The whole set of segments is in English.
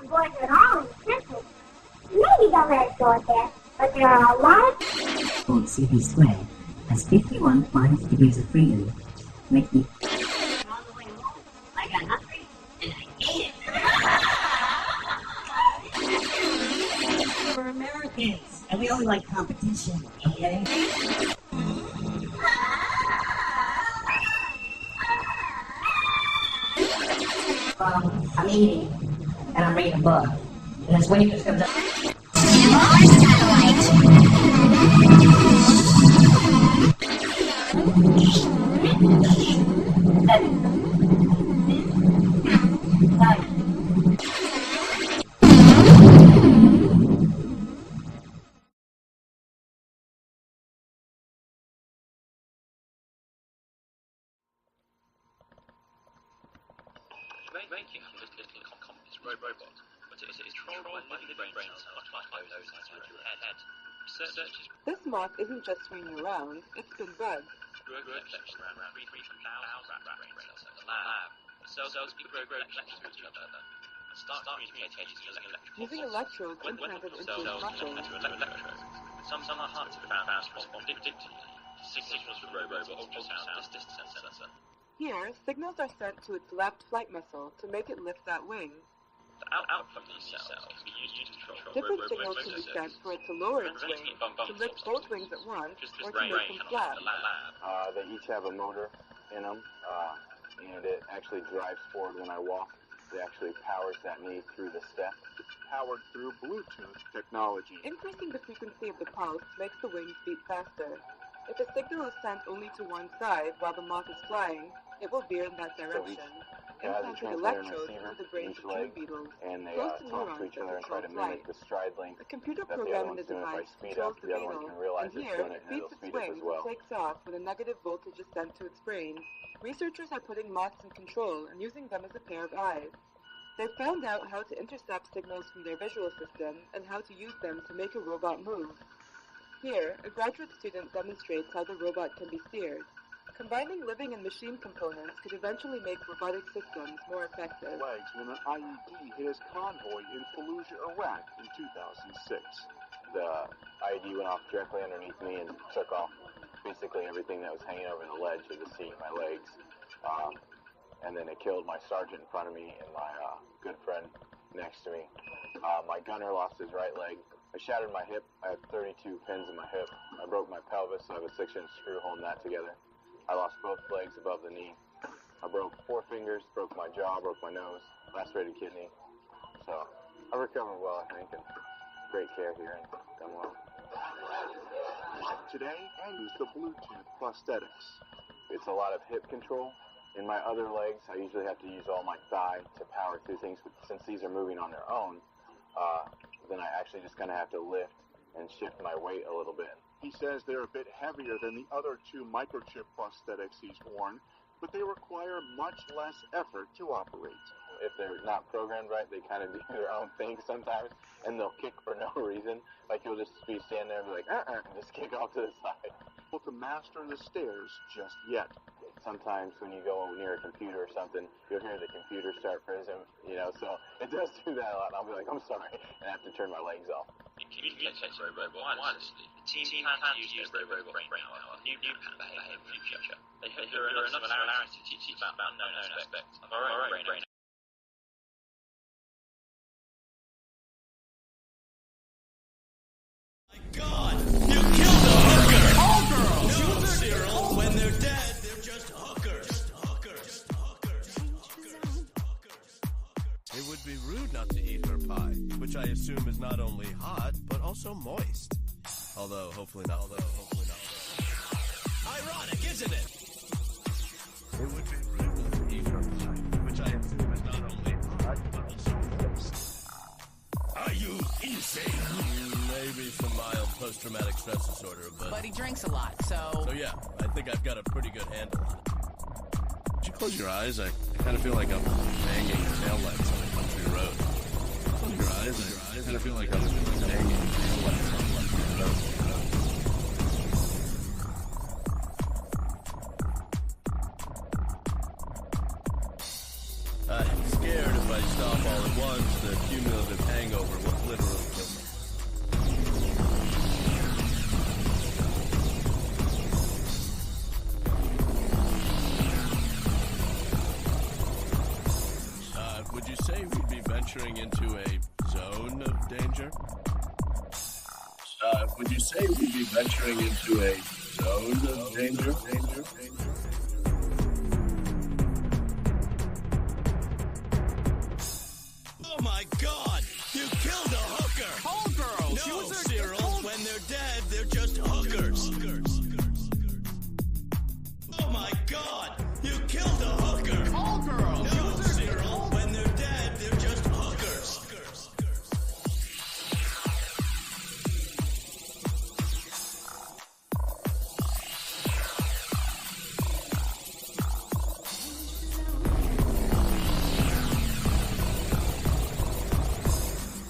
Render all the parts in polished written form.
Boys are all expensive. Maybe don't let it go at that, but there are a lot of... Old CP Square has 51 5 degrees of freedom. Make me... On the way home, I got hungry, and I ate it. We're Americans, and we only like competition, okay? I'm eating, and I'm reading a book, and this wave just comes up. Making little communist robot, but it is controlled by living brains much like those inside your head. Researchers... This moth isn't just swinging around, it's been bred. Grow collections around 3,000 brain cells in the lab. The cells grow collections to each other and start communicating using electrodes implanted into the muscle. Some are hard to found respond predictably to signals from robot ultrasound distance sensor. Here, signals are sent to its left flight muscle to make it lift that wing. The output from these cells can be used to control different signals can be sent for it to lower its wing, to lift both wings at once, or to make them flat. They each have a motor in them, and it actually drives forward when I walk. It actually powers that knee through the step. It's powered through Bluetooth technology. Increasing the frequency of the pulse makes the wings beat faster. If a signal is sent only to one side while the moth is flying, it will veer in that direction. Implanted electrodes into the brains of two beetles, and they close to talk to neurons each that other and try control to flight. mimic the stride length. A computer that the program other in the one's doing. If I device speed controls up, the the other one beetle, can realize and it's here doing it it, and it'll beats its speed up as wings well. and takes off when a negative voltage is sent to its brain. Researchers are putting moths in control and using them as a pair of eyes. They've found out how to intercept signals from their visual system and how to use them to make a robot move. Here, a graduate student demonstrates how the robot can be steered. Combining living and machine components could eventually make robotic systems more effective. Legs when an IED hit his convoy in Fallujah, Iraq in 2006. The IED went off directly underneath me and took off basically everything that was hanging over the ledge of the seat, my legs. And then it killed my sergeant in front of me and my good friend next to me. My gunner lost his right leg. I shattered my hip. I have 32 pins in my hip. I broke my pelvis, so I have a 6-inch screw holding that together. I lost both legs above the knee. I broke 4 fingers, broke my jaw, broke my nose, lacerated kidney. So I recovered well, I think, and great care here and done well. Today, I use the Bluetooth prosthetics. It's a lot of hip control. In my other legs, I usually have to use all my thigh to power through things, but since these are moving on their own, then I actually just kind of have to lift and shift my weight a little bit. He says they're a bit heavier than the other 2 microchip prosthetics he's worn, but they require much less effort to operate. If they're not programmed right, they kind of do their own thing sometimes, and they'll kick for no reason. Like you'll just be standing there and be like, and just kick off to the side. Able to master the stairs just yet. Sometimes when you go near a computer or something, you'll hear the computer start freezing, so it does do that a lot. And I'll be like, I'm sorry, and I have to turn my legs off. In communicating robot wirelessly, the team plans to use their robot brain power on new pattern behavior in the future. They hope there are enough similarities to teach about unknown aspects of our own brain. God, you killed a hooker! All girls! No, Cyril, when they're dead, they're just hookers. It would be rude not to eat her pie, which I assume is not only hot, but also moist. Although, hopefully not. Ironic, isn't it? It would be rude not to eat her pie, which I assume is not only hot, but also moist. Are you insane? Maybe some mild post-traumatic stress disorder, But he drinks a lot, so... So yeah, I think I've got a pretty good handle on it. Would you close your eyes? I kind of feel like I'm banging taillights on a country road. Close your eyes. I kind of feel like I'm banging taillights on a country road. I'm scared if I stop all at once, the cumulative hangover will literally kill me. Would you say we'd be venturing into a zone of danger? Would you say we'd be venturing into a zone of danger? Oh my God! You killed a hooker! Whole girl! No, Cyril, when they're dead, they're just hookers. Oh my God! You killed a hooker! Whole girl! No, Cyril, when they're dead, they're just hookers.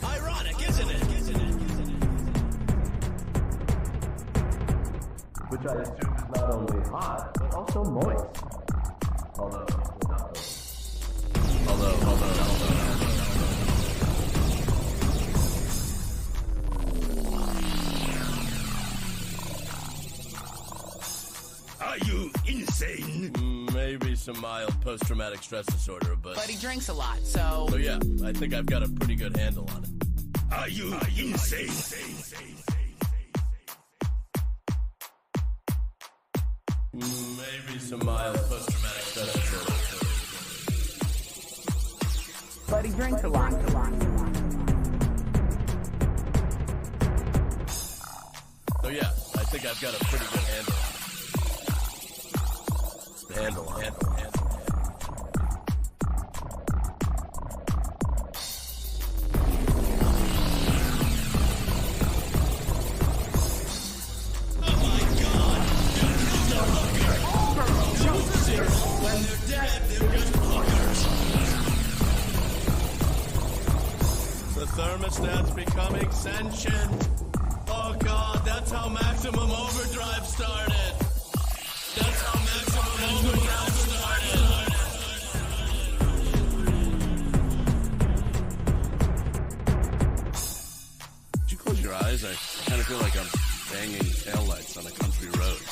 Ironic, isn't it? Which I assume is not only hot, but also moist. Although. Are you insane? Maybe some mild post-traumatic stress disorder, but But he drinks a lot, so... So yeah, I think I've got a pretty good handle on it. Are you insane? Maybe some mild post-traumatic stress disorder. But he drinks a lot. So yeah, I think I've got a pretty good handle on it. Handle. When they're dead, they're just hookers. The thermostat's becoming sentient. Oh God, that's how maximum overdrive started. That's how maximum overdrive started. Did you close your eyes? I kind of feel like I'm banging taillights on a country road.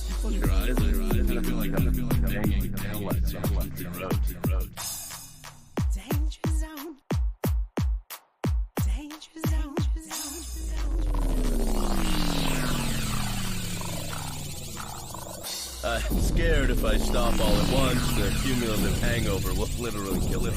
Did you close your eyes? I kind of feel like I'm banging taillights on a country road. Danger zone. Danger zone. I'm scared if I stop all at once, the cumulative hangover will literally kill.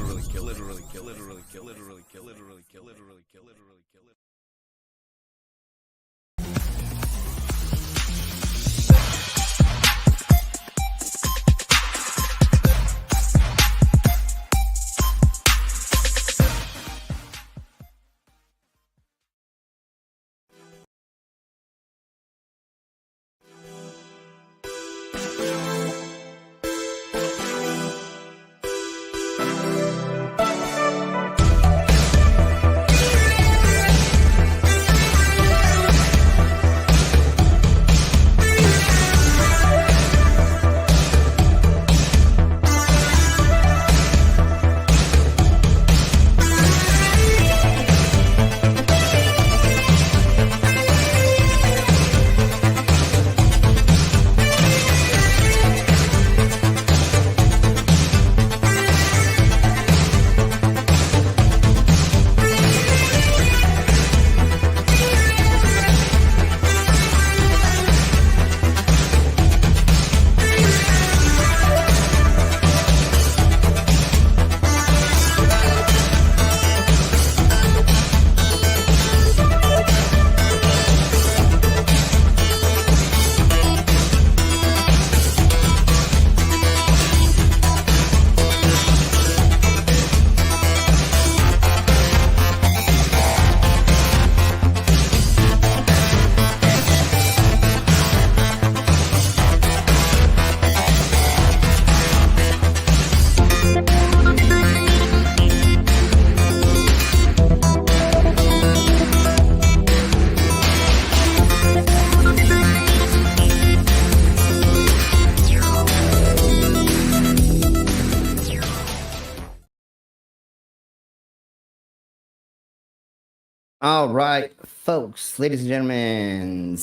All right, folks, ladies and gentlemen,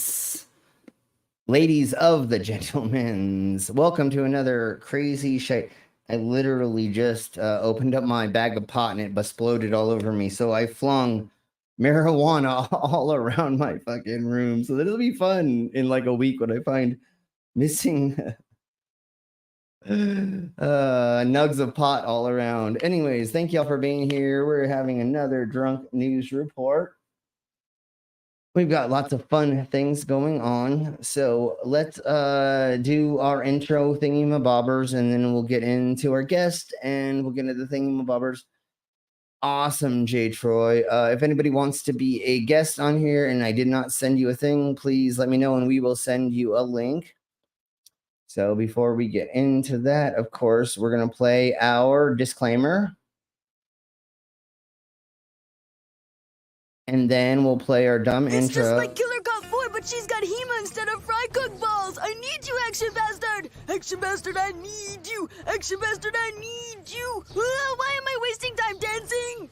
ladies of the gentlemen's, welcome to another crazy shit. I literally just opened up my bag of pot and it exploded all over me. So I flung marijuana all around my fucking room. So that'll be fun in like a week when I find missing nugs of pot all around. Anyways, thank y'all for being here. We're having another drunk news report. We've got lots of fun things going on. So let's do our intro thingy-mabobbers, and then we'll get into our guest, and we'll get into the thingy-mabobbers. Awesome, J. Troy. If anybody wants to be a guest on here and I did not send you a thing, please let me know and we will send you a link. So before we get into that, of course, we're going to play our disclaimer. And then we'll play our dumb intro. It's just like Killer got 4, but she's got Hema instead of fry cook balls. I need you, Action Bastard. Action Bastard, I need you. Action Bastard, I need you. Why am I wasting time dancing?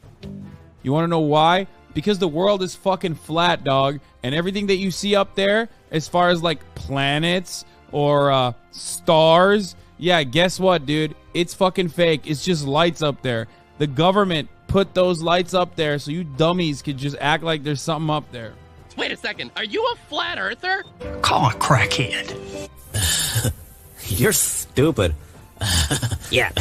You want to know why? Because the world is fucking flat, dog. And everything that you see up there, as far as like planets or stars, yeah, guess what, dude? It's fucking fake. It's just lights up there. The government put those lights up there so you dummies could just act like there's something up there. Wait a second, are you a flat earther? Call a crackhead. You're stupid. Yeah.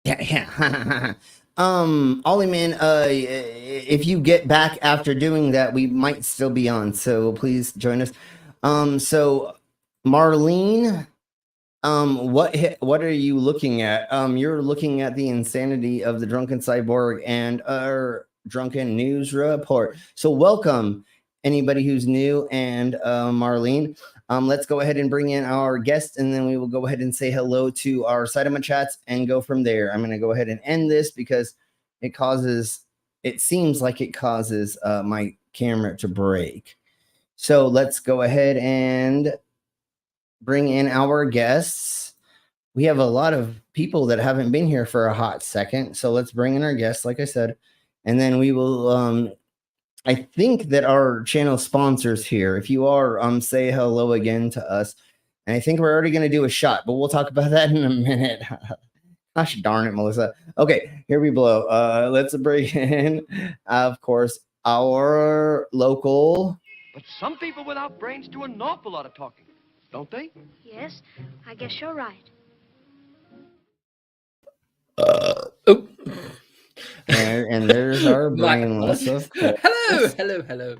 Yeah. Ollie man, if you get back after doing that, we might still be on, so please join us. So Marlene, what are you looking at? You're looking at the insanity of the drunken cyborg and our drunken news report. So welcome anybody who's new, and Marlene. Let's go ahead and bring in our guest, and then we will go ahead and say hello to our Cyberman chats and go from there. I'm going to go ahead and end this because it seems like it causes my camera to break. So let's go ahead and bring in our guests. We have a lot of people that haven't been here for a hot second. So let's bring in our guests, like I said, and then we will, I think that our channel sponsors here. If you are, say hello again to us. And I think we're already going to do a shot, but we'll talk about that in a minute. Gosh darn it, Melissa. Okay, here we blow. Let's bring in, of course, our local. But some people without brains do an awful lot of talking, don't they? Yes, I guess you're right. And there's our brainless, of course. Hello.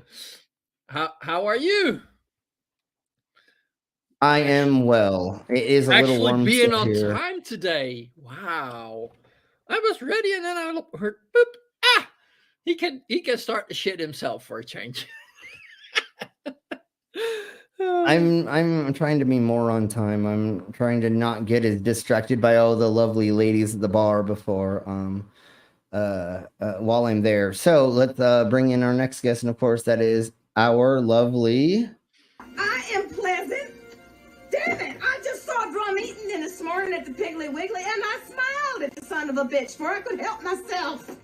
How are you? I am well. It is a little warm being on here. time today. Wow. I was ready and then I heard boop. He can start to shit himself for a change. I'm trying to be more on time. I'm trying to not get as distracted by all the lovely ladies at the bar before while I'm there. So let's bring in our next guest, and of course that is our lovely. I am pleasant. Damn it! I just saw Drum eating in this morning at the Piggly Wiggly, and I smiled at the son of a bitch, for I could help myself.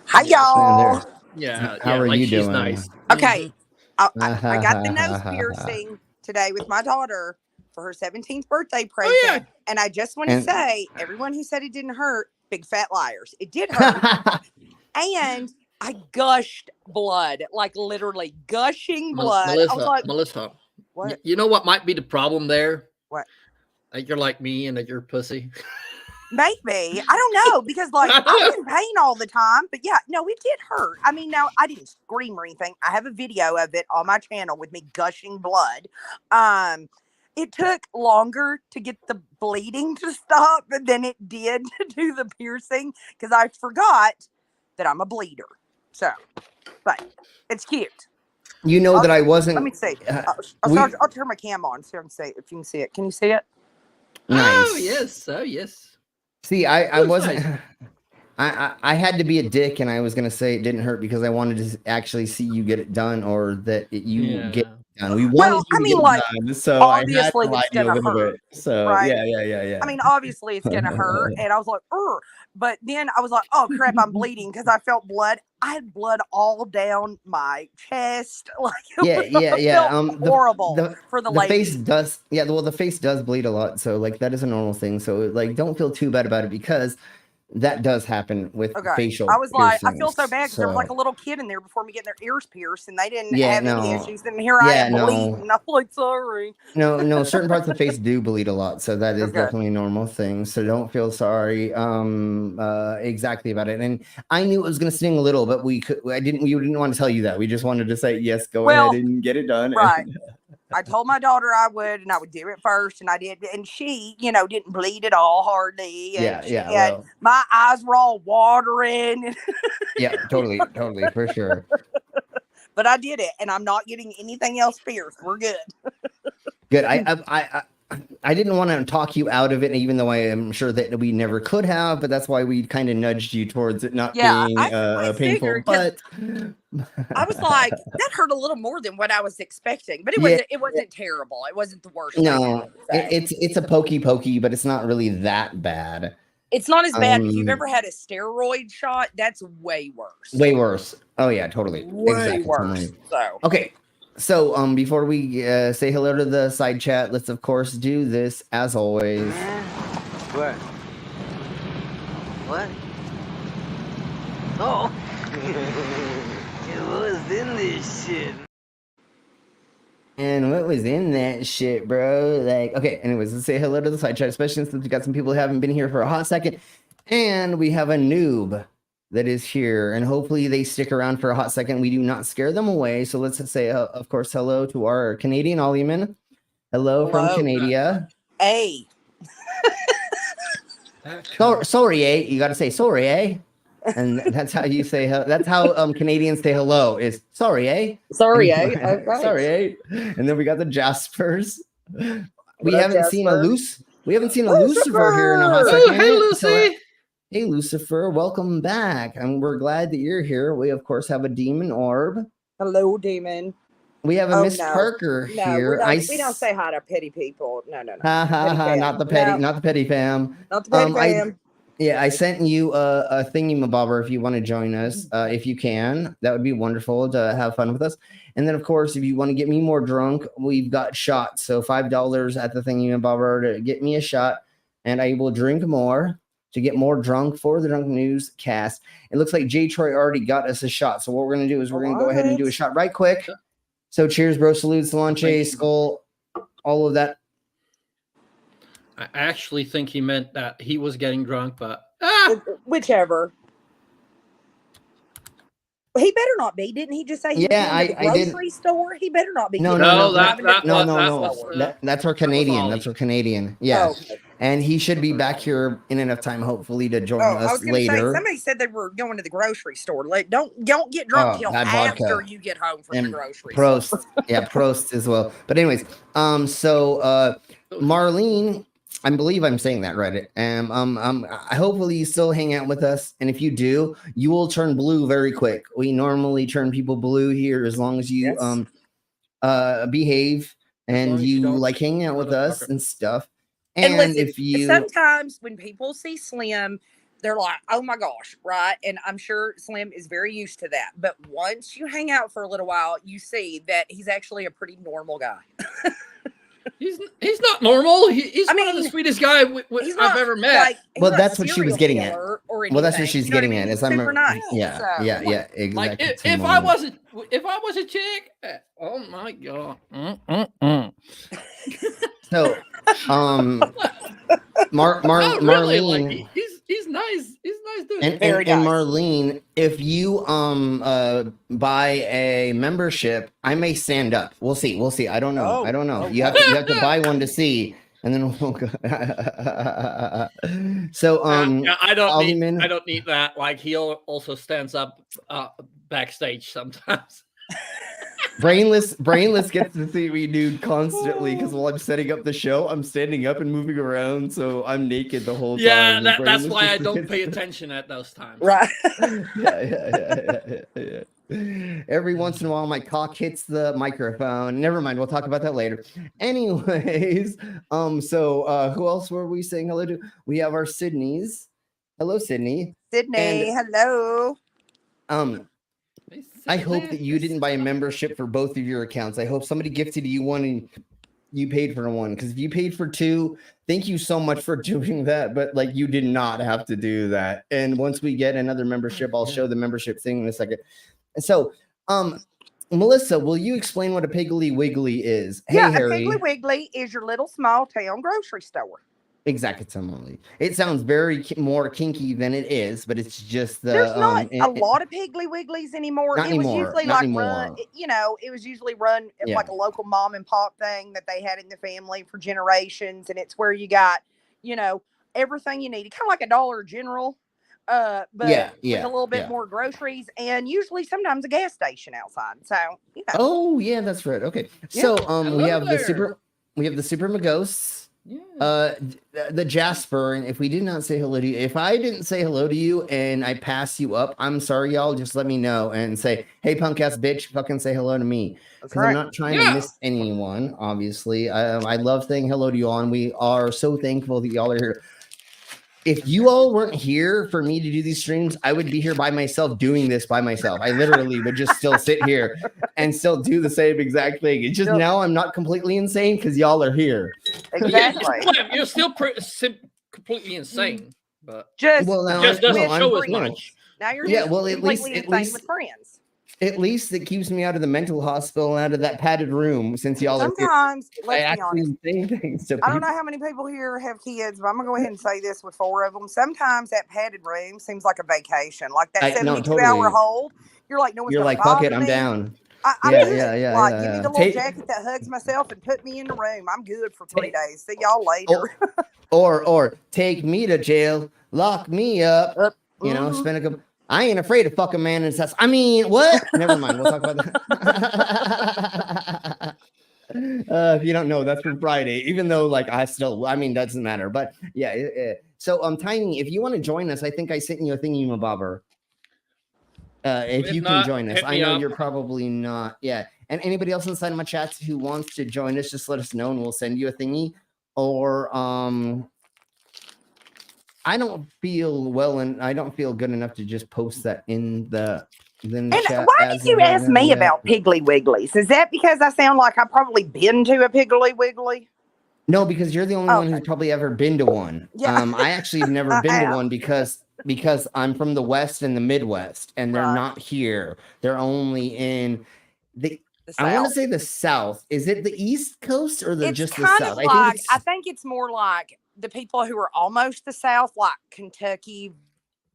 Hi, y'all. Yeah. How are like you she's doing? Nice. Okay. I got the nose piercing today with my daughter for her 17th birthday present. Oh, yeah. And I just want to say, everyone who said it didn't hurt, big fat liars. It did hurt. And I gushed blood, like literally gushing blood. Melissa, I was like, Melissa. What? You know what might be the problem there? What? That you're like me and that you're pussy. Maybe. I don't know, because like I'm in pain all the time. But yeah, no, it did hurt. I mean, no, I didn't scream or anything. I have a video of it on my channel with me gushing blood. It took longer to get the bleeding to stop than it did to do the piercing, because I forgot that I'm a bleeder. So, but it's cute. You know that I wasn't. Let me see. I'll turn my cam on so I can see if you can see it. Can you see it? Nice. Oh yes. Oh yes. See, I wasn't. Nice. I had to be a dick, and I was gonna say it didn't hurt because I wanted to actually see you get it done, or that you get done. We wanted Well, you I to mean, get like, done, so I had obviously to lie it's to you a gonna little hurt, bit. So right? yeah. I mean, obviously it's gonna hurt, and I was like, "Ugh." But then I was like, "Oh crap, I'm bleeding," because I felt blood. I had blood all down my chest. Like, it felt horrible for the face lady. does, yeah. Well, the face does bleed a lot, so like that is a normal thing. So like, don't feel too bad about it because that does happen with Okay. facial I was like, I feel piercings. so bad because there was like a So little kid in there before me getting their ears pierced, and they didn't yeah, have any no, issues. And here I yeah, am no. bleeding. I'm like, sorry. No, certain parts of the face do bleed a lot, so that is Okay. definitely a normal thing. So don't feel sorry exactly about it. And I knew it was gonna sting a little, but we didn't want to tell you that. We just wanted to say, yes, go ahead and get it done. Right. I told my daughter I would, and I would do it first, and I did. And she, didn't bleed at all hardly. And my eyes were all watering. Yeah, totally, for sure. But I did it, and I'm not getting anything else pierced. We're good. Good. I didn't want to talk you out of it, even though I am sure that we never could have, but that's why we kind of nudged you towards it not being painful. Figured, but I was like, that hurt a little more than what I was expecting, but it wasn't terrible. It wasn't the worst. No, it's a pokey, but it's not really that bad. It's not as bad. If you've ever had a steroid shot, that's way worse. Way worse. Oh yeah, totally. Way worse. So okay. So before we say hello to the side chat, let's of course do this as always. What? What? Oh. What was in this shit? And what was in that shit, bro? Like, okay, anyways, let's say hello to the side chat, especially since we got some people who haven't been here for a hot second. And we have a noob that is here, and hopefully they stick around for a hot second. We do not scare them away. So let's say, of course, hello to our Canadian Ollieman. Hello from Canada. Hey. Sorry, eh? You got to say sorry, eh? And that's how you say that's how Canadians say hello is sorry, eh? Sorry, eh? Right. Sorry, eh? And then we got the Jaspers. We haven't seen a Lucifer here in a hot second. Hey, Lucy. Hey, Lucifer, welcome back. And we're glad that you're here. We, of course, have a demon orb. Hello, demon. We have a Miss Parker here. We don't say hi to petty people. No. Not the petty, not the petty fam. Not the petty fam. I sent you a thingy-mabobber if you want to join us. If you can, that would be wonderful to have fun with us. And then, of course, if you want to get me more drunk, we've got shots. So $5 at the thingy-mabobber to get me a shot, and I will drink more to get more drunk for the Drunk News cast. It looks like Jay Troy already got us a shot. So what we're going to do is we're going to go ahead and do a shot right quick. So cheers, bro. Salute, Solange, Skull, all of that. I actually think he meant that he was getting drunk, but whichever. He better not be. Didn't he just say he was in the grocery store? He better not be. No. That's our Canadian. That's our Canadian. Yeah. Okay. And he should be back here in enough time, hopefully, to join I us was gonna later. say, somebody said they were going to the grocery store. Like, don't get drunk till after you get home from the grocery store. Prost as well. But anyways, so Marlene, I believe I'm saying that right. Hopefully you still hang out with us, and if you do, you will turn blue very quick. We normally turn people blue here as long as you behave and you like hanging out with us and stuff. And listen, sometimes when people see Slim, they're like, oh my gosh, right? And I'm sure Slim is very used to that. But once you hang out for a little while, you see that he's actually a pretty normal guy. He's not normal. He's one of the sweetest guy I've ever met. Well, that's what she was getting at. Well, that's what she's getting at. Super nice. Yeah, exactly. Like if I was a chick, oh my god. So, Marlene, he's nice. He's nice dude. And Marlene, if you buy a membership, I may stand up. We'll see. I don't know. Okay. You have to buy one to see, and then we'll go. So I don't need that. Like he also stands up backstage sometimes. Brainless gets to see me nude constantly because while I'm setting up the show, I'm standing up and moving around, so I'm naked the whole time. Yeah, that's why I don't pay attention at those times. Right. Yeah. Every once in a while, my cock hits the microphone. Never mind. We'll talk about that later. Anyways, who else were we saying hello to? We have our Sydneys. Hello, Sydney. Sydney, hello. I hope that you didn't buy a membership for both of your accounts. I hope somebody gifted you one and you paid for one. Because if you paid for two, thank you so much for doing that. But like, you did not have to do that. And once we get another membership, I'll show the membership thing in a second. So, Melissa, will you explain what a Piggly Wiggly is? Hey, Yeah, Harry. a Piggly Wiggly is your little small town grocery store. Exactly. It sounds very more kinky than it is, but it's just the. There's not a lot of Piggly Wigglies anymore. Not It was anymore, usually not like anymore. run, it was usually run at Yeah. like a local mom and pop thing that they had in the family for generations, and it's where you got, everything you needed, kind of like a Dollar General, but with a little bit more groceries, and usually sometimes a gas station outside. So Oh yeah, that's right. Okay, so we have the super Magos. The Jasper, and if we did not say hello to you, if I didn't say hello to you and I pass you up, I'm sorry, y'all. Just let me know and say, hey, punk ass bitch, fucking say hello to me. Because I'm not trying to miss anyone, obviously. I love saying hello to you all, and we are so thankful that y'all are here. If you all weren't here for me to do these streams, I would be here by myself doing this by myself. I literally would just still sit here and still do the same exact thing. It's just now I'm not completely insane because y'all are here. Exactly. You're still completely insane, but just doesn't show as no. much. Now you're Yeah, just well, at least insane with friends. At least it keeps me out of the mental hospital and out of that padded room since y'all are here. Sometimes, I let's be actually honest. say things to I don't people. know how many people here have kids, but I'm gonna go ahead and say this with 4 of them. Sometimes that padded room seems like a vacation, like that 72-hour hold. You're like, no one's You're gonna like, fuck bother it, I'm me. down. I'm Yeah, good. yeah, Like, yeah, give me yeah. the little jacket that hugs myself and put me in the room. I'm good for 3 days. See y'all later. Or take me to jail, lock me up, spend a couple. I ain't afraid to fuck a man in his house. I mean, what? Never mind. We'll talk about that. If you don't know, that's from Friday. Even though, doesn't matter. But yeah. So, Tiny, if you want to join us, I think I sent you a thingy, mabobber. If you can join us, I know you're probably not. Yeah. And anybody else inside of my chats who wants to join us, just let us know, and we'll send you a thingy. Or I don't feel well, and I don't feel good enough to just post that in the chat. Why did you ask me about Piggly Wigglies? Is that because I sound like I've probably been to a Piggly Wiggly? No, because you're the only one who's probably ever been to one. Yeah. I actually have never been to one because I'm from the West and the Midwest, and they're not here. They're only in the I want to say the South. Is it the East Coast or just the South? I think it's more like the people who are almost the South, like Kentucky,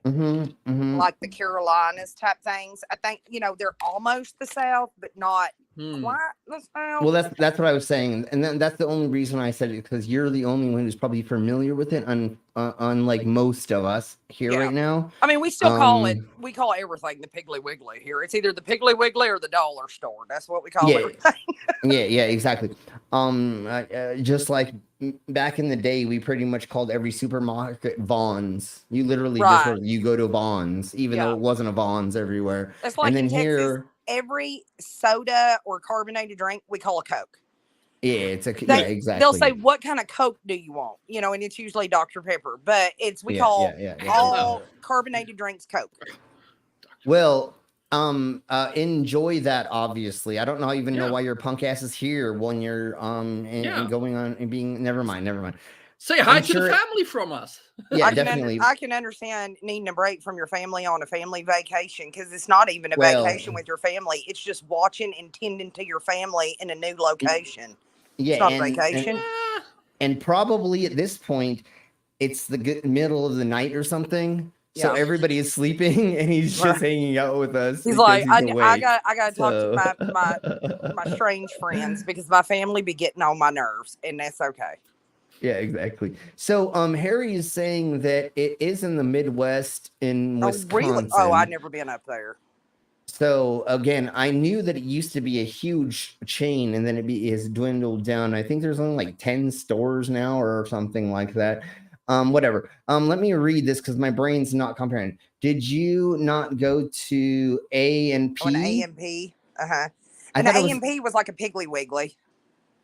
like the Carolinas type things. I think, they're almost the South, but not quite the South. Well, that's what I was saying, and then that's the only reason I said it, because you're the only one who's probably familiar with it, unlike most of us here right now. I mean, we still call everything the Piggly Wiggly here. It's either the Piggly Wiggly or the dollar store. That's what we call everything. yeah, exactly. Just like back in the day, we pretty much called every supermarket Vaughn's. You literally you go to Vaughn's, even though it wasn't a Vaughn's everywhere. That's like and then in Texas, here, every soda or carbonated drink we call a Coke. Yeah, exactly. They'll say, "What kind of Coke do you want?" And it's usually Dr. Pepper, but we call all carbonated drinks Coke. Well, enjoy that. Obviously, I don't know even know why your punk ass is here when you're and going on and being. Never mind. Say hi to the family from us. Yeah, definitely. I can understand needing a break from your family on a family vacation, because it's not even a vacation with your family. It's just watching and tending to your family in a new location. Yeah, it's not a vacation. And probably at this point, it's the middle of the night or something. So everybody is sleeping, and he's just hanging out with us. He's like, I got to talk to my strange friends, because my family be getting on my nerves, and that's okay. Yeah, exactly. So, Harry is saying that it is in the Midwest in Wisconsin. Really? Oh, I've never been up there. So again, I knew that it used to be a huge chain, and then it has dwindled down. I think there's only like 10 stores now or something like that. Whatever. Let me read this because my brain's not comprehending. Did you not go to A and P? Oh, an A and P. I And thought it A was. and P was like a Piggly Wiggly.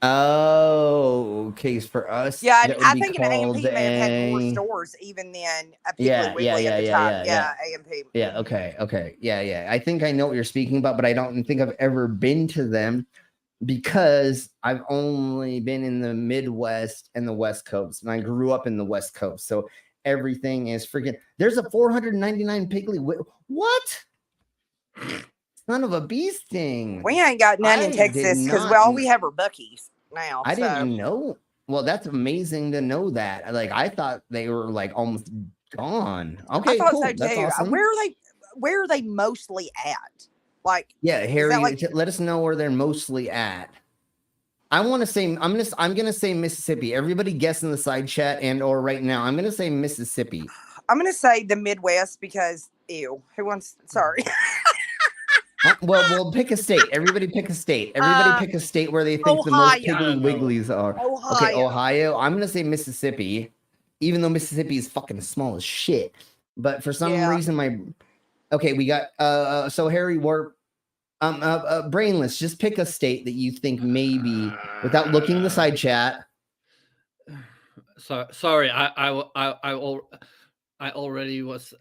Oh, okay. For us, Yeah, and that would I be think an A and called P may have had more a. stores even than a Piggly Yeah, Wiggly at the time. Yeah, A and P. Yeah, okay. Yeah. I think I know what you're speaking about, but I don't think I've ever been to them because I've only been in the Midwest and the West Coast, and I grew up in the West Coast. So everything is freaking. There's a 499 Piggly Wiggly. What? Son of a beast thing. We ain't got none in I Texas did because not all we have are Buc-ee's now. I so. didn't know. Well, that's amazing to know that. Like, I thought they were like almost gone. Okay, I thought cool. so That's too. awesome. Where are they mostly at? Like, Yeah, is Harry, that like let us know where they're mostly at. I want to say I'm gonna say Mississippi. Everybody guess in the side chat and or right now. I'm gonna say Mississippi. I'm gonna say the Midwest because ew. Who wants? Sorry. Well, we'll pick a state. Everybody pick a state. Everybody pick a state where they think the most Piggly Wigglies are. Okay, Ohio. I'm gonna say Mississippi, even though Mississippi is fucking small as shit. But for some reason, we got so Harry Warp, Brainless. Just pick a state that you think maybe without looking the side chat. So sorry, I already was.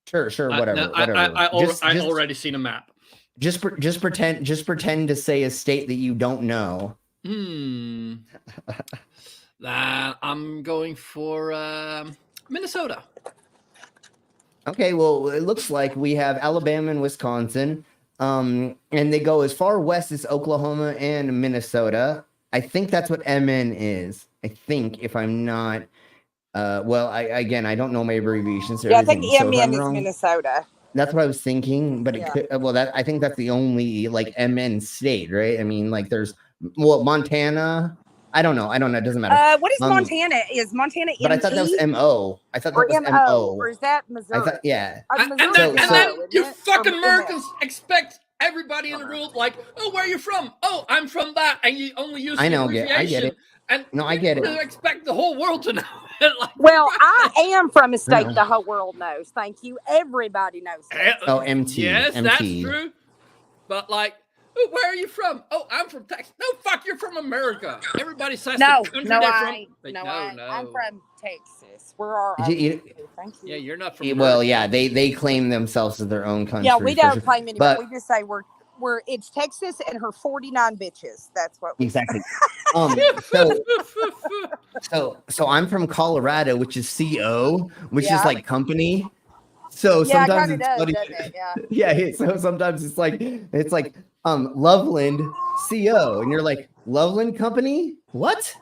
Sure, whatever. I already seen a map. Just pretend to say a state that you don't know. I'm going for Minnesota. Okay, well, it looks like we have Alabama and Wisconsin, and they go as far west as Oklahoma and Minnesota. I think that's what MN is. I think, if I'm not. I don't know my abbreviations. Yeah, I think MN is Minnesota. That's what I was thinking, but it could. I think that's the only like MN state, right? I mean, like there's Montana. I don't know. It doesn't matter. What is Montana? Is Montana MT? But I thought that was MO. I thought that was MO. Or is that Missouri? I thought, yeah. And then you fucking Americans expect everybody in the world like, oh, where are you from? Oh, I'm from that, and you only use the abbreviation. I get it. And I get it. You expect the whole world to know. Well, I am from a state the whole world knows. Thank you. Everybody knows that. Oh, MT. Yes, MT. that's true. But like, oh, where are you from? Oh, I'm from Texas. No, fuck, you're from America. Everybody says the country they're from. I'm from Texas. We're our own. Thank you. Yeah, you're not from America. Well, yeah, they claim themselves as their own country. Yeah, we don't claim anymore. But We just say it's Texas and her 49 bitches. That's what we exactly. So I'm from Colorado, which is CO, which is like company. So sometimes it's funny. Yeah, so sometimes it's like Loveland CO, and you're like, Loveland Company? What?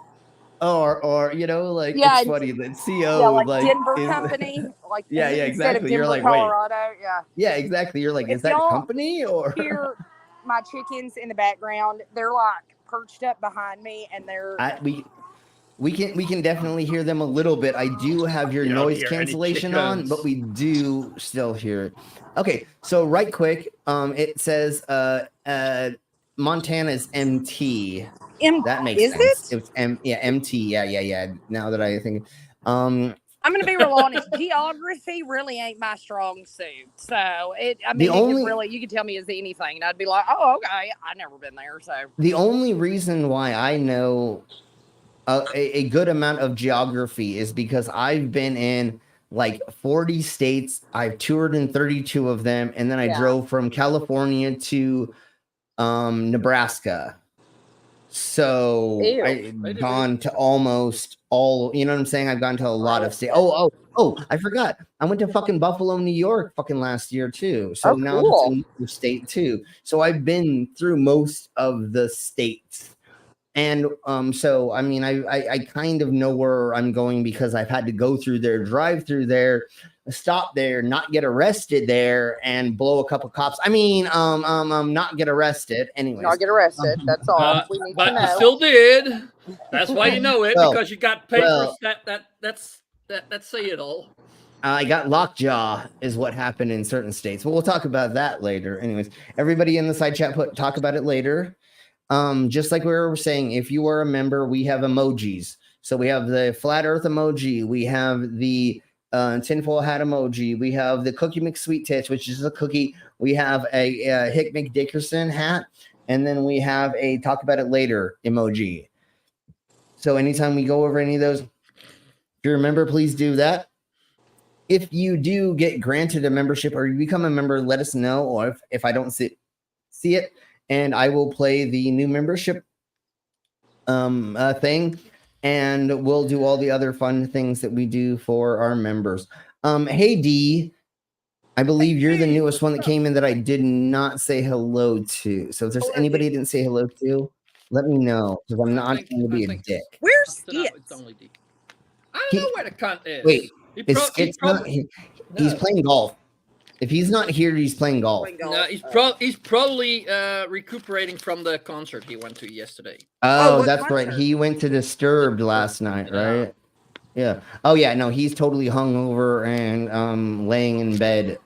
Or it's funny that CO like Denver Company. Like exactly. You're like, Colorado. wait. Yeah, exactly. You're like, is that company or hear my chickens in the background? They're like perched up behind me, and they're we can definitely hear them a little bit. I do have your noise cancellation on, but we do still hear it. Okay, so right quick, it says Montana is MT. That makes sense. It's MT. Yeah. Now that I think, I'm gonna be real honest. Geography really ain't my strong suit. So you could tell me is anything, and I'd be like, oh, okay, I've never been there. So the only reason why I know a good amount of geography is because I've been in like 40 states. I've toured in 32 of them, and then I drove from California to Nebraska. So I've gone to almost all, you know what I'm saying? I've gone to a lot of states. Oh, I forgot. I went to fucking Buffalo, New York fucking last year too. So now it's a new state too. So I've been through most of the states. And so I mean I kind of know where I'm going because I've had to go through there, drive through there, stop there, not get arrested there, and blow a couple cops. I mean, not get arrested. Anyways, not get arrested. That's all we need to know. But you still did. That's why you know it, because you got papers that say it all. I got lockjaw is what happened in certain states. But we'll talk about that later. Anyways, everybody in the side chat talk about it later. Just like we were saying, if you are a member, we have emojis. So we have the flat Earth emoji. We have the tinfoil hat emoji. We have the Cookie McSweet Tits, which is a cookie. We have a Hick McDickerson hat, and then we have a talk about it later emoji. So anytime we go over any of those, if you remember, please do that. If you do get granted a membership or you become a member, let us know. Or if I don't see it, and I will play the new membership thing, and we'll do all the other fun things that we do for our members. Hey D, I believe you're the newest one that came in that I did not say hello to. So if there's anybody I didn't say hello to, let me know, because I'm not going to be a dick. Where's Skits? It's only D. I don't know where the cunt is. Wait, is Skits not? He's playing golf. If he's not here, he's playing golf. No, he's probably recuperating from the concert he went to yesterday. Oh, that's right. He went to Disturbed last night, right? Yeah. Oh, yeah. No, he's totally hungover and laying in bed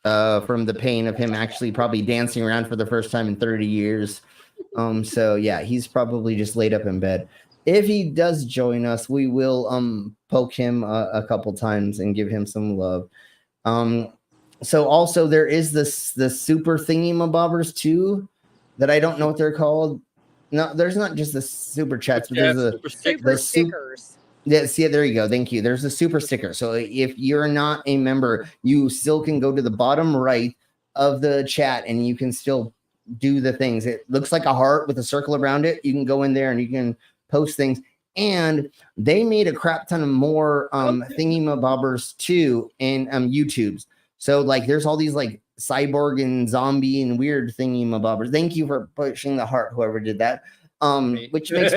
from the pain of him actually probably dancing around for the first time in 30 years. So yeah, he's probably just laid up in bed. If he does join us, we will poke him a couple times and give him some love. So also there is the super thingy-mabobbers too, that I don't know what they're called. No, there's not just the super chats, but there's super stickers. Yeah, see, there you go. Thank you. There's a super sticker. So if you're not a member, you still can go to the bottom right of the chat and you can still do the things. It looks like a heart with a circle around it. You can go in there and you can post things. And they made a crap ton of more thingy-mabobbers too in YouTube's. So like there's all these like cyborg and zombie and weird thingy-mabobbers. Thank you for pushing the heart, whoever did that. Which makes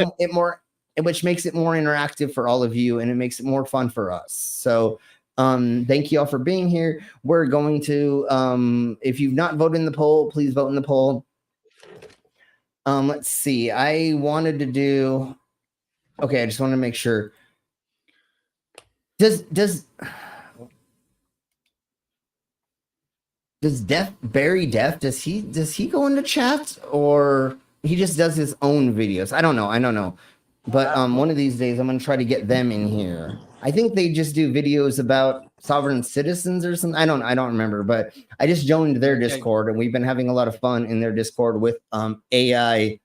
it more interactive for all of you, and it makes it more fun for us. So thank you all for being here. We're going to if you've not voted in the poll, please vote in the poll. Let's see. I wanted to do okay, I just want to make sure. Does Barry Def, does he go into chats, or he just does his own videos? I don't know. But one of these days I'm gonna try to get them in here. I think they just do videos about sovereign citizens or something. I don't remember, but I just joined their Discord and we've been having a lot of fun in their Discord with AI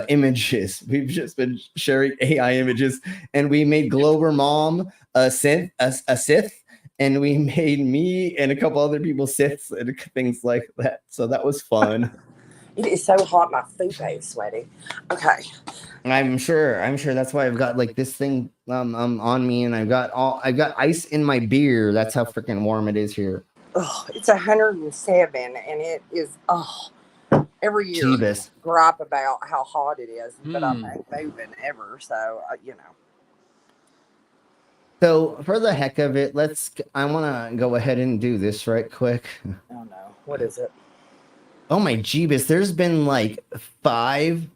images. We've just been sharing AI images, and we made Glover Mom a Sith, and we made me and a couple other people Siths and things like that. So that was fun. It is so hot, my food is sweaty. Okay. I'm sure that's why I've got like this thing on me, and I've got ice in my beer. That's how freaking warm it is here. Oh, it's 107, and it is every year Jeebus. gripe about how hot it is, but I ain't moving ever, so you know. So for the heck of it, I want to go ahead and do this right quick. Oh no, what is it? Oh my Jeebus, there's been like 5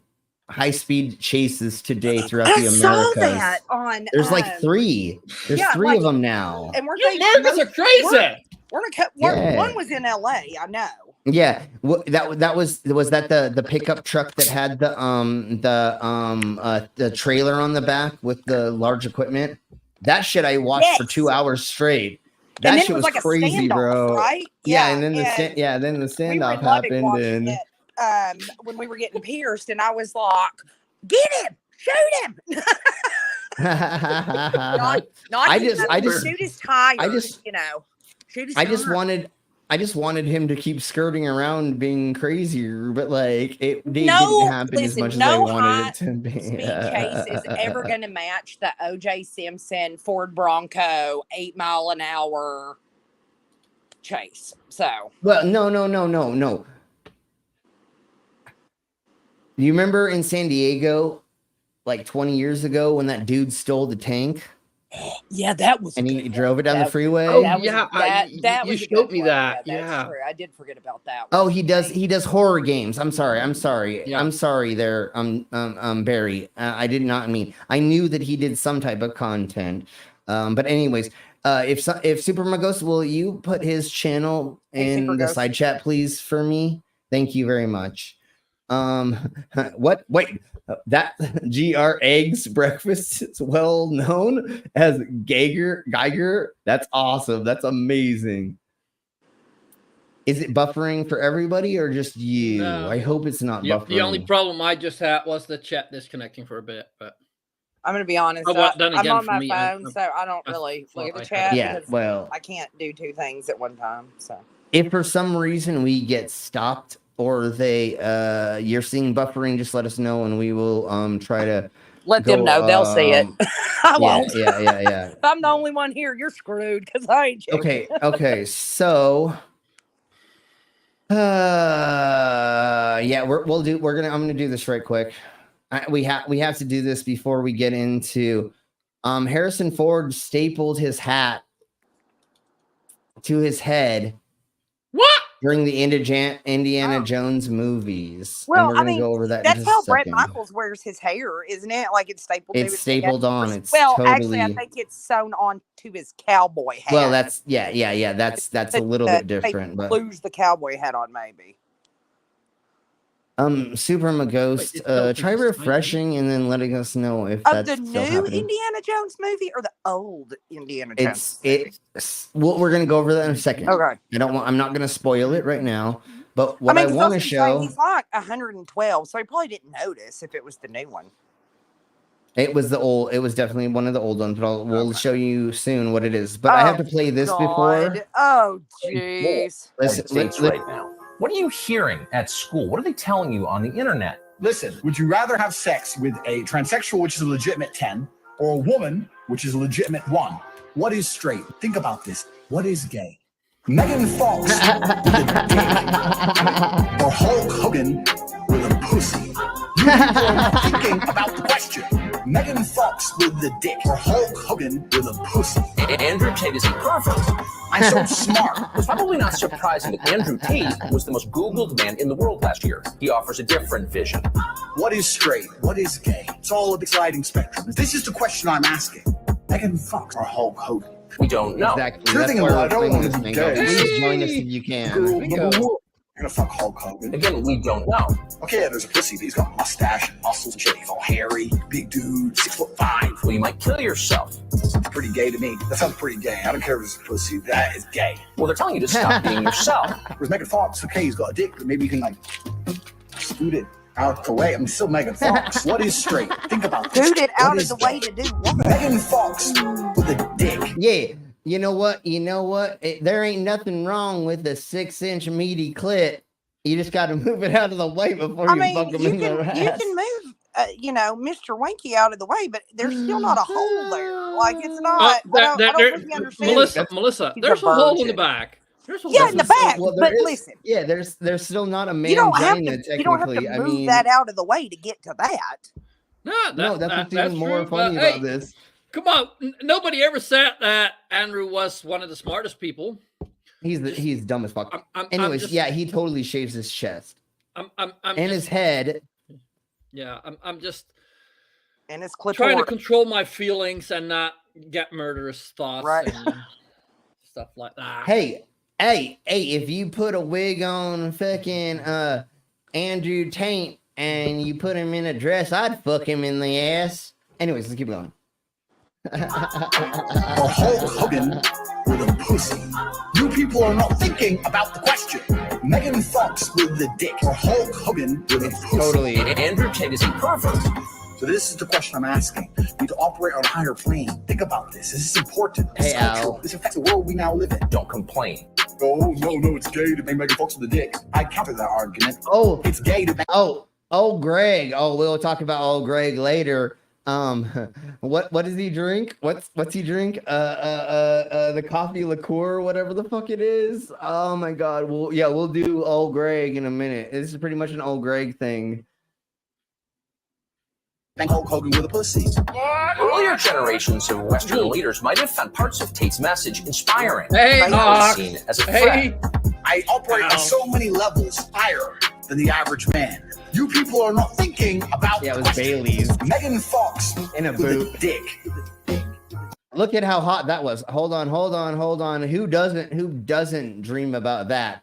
high-speed chases today throughout the Americas. I saw that on. There's like 3. There's 3 of them now. And we're Americans are crazy. One was in LA, I know. Yeah, that was that the pickup truck that had the trailer on the back with the large equipment. That shit I watched for 2 hours straight. That shit was like crazy, bro. Right? Yeah, and then the standoff happened, and when we were getting pierced, and I was like, "Get him! Shoot him!" I just shoot his tires. Shoot his tires. I just wanted him to keep skirting around being crazier, but like it didn't happen as much as I wanted it to be. Speed chase is ever going to match the O.J. Simpson Ford Bronco 8 mile an hour chase. So well, no. You remember in San Diego, like 20 years ago, when that dude stole the tank? Yeah, that was. And he drove it down the freeway. Oh yeah, that was you showed me that. Yeah, true. I did forget about that. Oh, he does horror games. I'm sorry. Yeah. I'm sorry there. Barry. I did not mean. I knew that he did some type of content. But anyways, if Super Magos, will you put his channel in the side chat, please, for me? Thank you very much. What? Wait, that GR eggs breakfast is well known as Geiger. That's awesome. That's amazing. Is it buffering for everybody or just you? No. I hope it's not buffering. The only problem I just had was the chat disconnecting for a bit, but I'm gonna be honest. then I'm again, on for my me, phone, so I don't really look at the chat. Yeah, because well, I can't do two things at one time. So if for some reason we get stopped or you're seeing buffering, just let us know and we will try to let them know. They'll see it. I won't. Yeah. If I'm the only one here, you're screwed because I ain't checking. Okay. So yeah, I'm gonna do this right quick. We have to do this before we get into Harrison Ford stapled his hat to his head. What? During the Indiana Jones movies. Well, and we're gonna go over that. That's in just how a Bret second. Michaels wears his hair, isn't it? Like it's stapled. It's stapled on. It's actually, I totally. think it's sewn on to his cowboy hat. Well, that's yeah. That's a little bit different, but glues the cowboy hat on, maybe. Super Maghost, try refreshing and then letting us know if Of that's the still new happening. Indiana Jones movie or the old Indiana Jones? We're gonna go over that in a second. Okay. I'm not gonna spoil it right now, but what I 'cause want to was gonna show. say, he's like 112, so he probably didn't notice if it was the new one. It was definitely one of the old ones, but we'll show you soon what it is. But I have to play this before. Oh, jeez. Let's right now. What are you hearing at school? What are they telling you on the internet? Listen, would you rather have sex with a transsexual, which is a legitimate 10, or a woman, which is a legitimate 1? What is straight? Think about this. What is gay? Megan Fox with a dick, or Hulk Hogan with a pussy? You people are not thinking about the question. Megan Fox with the dick, or Hulk Hogan with a pussy? Andrew Tate is a pervert. I'm so smart. It's probably not surprising that Andrew Tate was the most Googled man in the world last year. He offers a different vision. What is straight? What is gay? It's all a big sliding spectrum. This is the question I'm asking. Megan Fox or Hulk Hogan? We don't know. Exactly. You're That's thinking, why well, I we're don't playing want this to be thing. gay. Please join us if you can. Girl, you're gonna fuck Hulk Hogan. Again, we don't know. Okay, yeah, there's a pussy, but he's got a mustache and muscles and shit. He's all hairy, big dude, 6'5". Well, you might kill yourself. It's pretty gay to me. That sounds pretty gay. I don't care if it's a pussy. That is gay. Well, they're telling you to stop being yourself. Whereas Megan Fox, okay, he's got a dick, but maybe you can like scoot it out the way. I'm still Megan Fox. What is straight? Think about this. Scoot it out of the way to do what? Megan Fox with a dick. Yeah. You know what? There ain't nothing wrong with a 6-inch meaty clit. You just got to move it out of the way before you fuck them in the ass. You can move, Mr. Winky out of the way, but there's still not a hole there. Like it's not. I don't really understand. Melissa, He's there's a hole in the back. Yeah, in the back. Well, but listen, yeah, there's still not a you don't have mangina to. You don't have technically. to I move mean, that out of the way to get to that. No, that's what's even more true, funny but, about this. Come on, nobody ever said that Andrew was one of the smartest people. He's dumb as fuck. Anyways, he totally shaves his chest and his head. Yeah, I'm just and his clip trying to control my feelings and not get murderous thoughts and stuff like that. Hey, if you put a wig on fucking Andrew Tate and you put him in a dress, I'd fuck him in the ass. Anyways, let's keep going. Or Hulk Hogan with a pussy. You people are not thinking about the question. Megan Fox with the dick, or Hulk Hogan with a pussy. Totally. Andrew Tate is a pervert. So this is the question I'm asking. You need to operate on a higher plane. Think about this. This is important. This is cultural. This affects the world we now live in. Don't complain. Oh, no, it's gay to make Megan Fox with a dick. I counter that argument. Oh, it's gay to make... Oh, Greg. Oh, we'll talk about old Greg later. What does he drink? What's he drink? The coffee liqueur, whatever the fuck it is. Oh my god. We'll do old Greg in a minute. This is pretty much an old Greg thing. Thank Hulk Hogan with a pussy. Earlier generations of Western leaders might have found parts of Tate's message inspiring. Hey, but seen as a threat. I operate on so many levels higher than the average man. You people are not thinking about it was Bailey's. Megan Fox in a with boot. A dick. Look at how hot that was. Hold on. Who doesn't dream about that?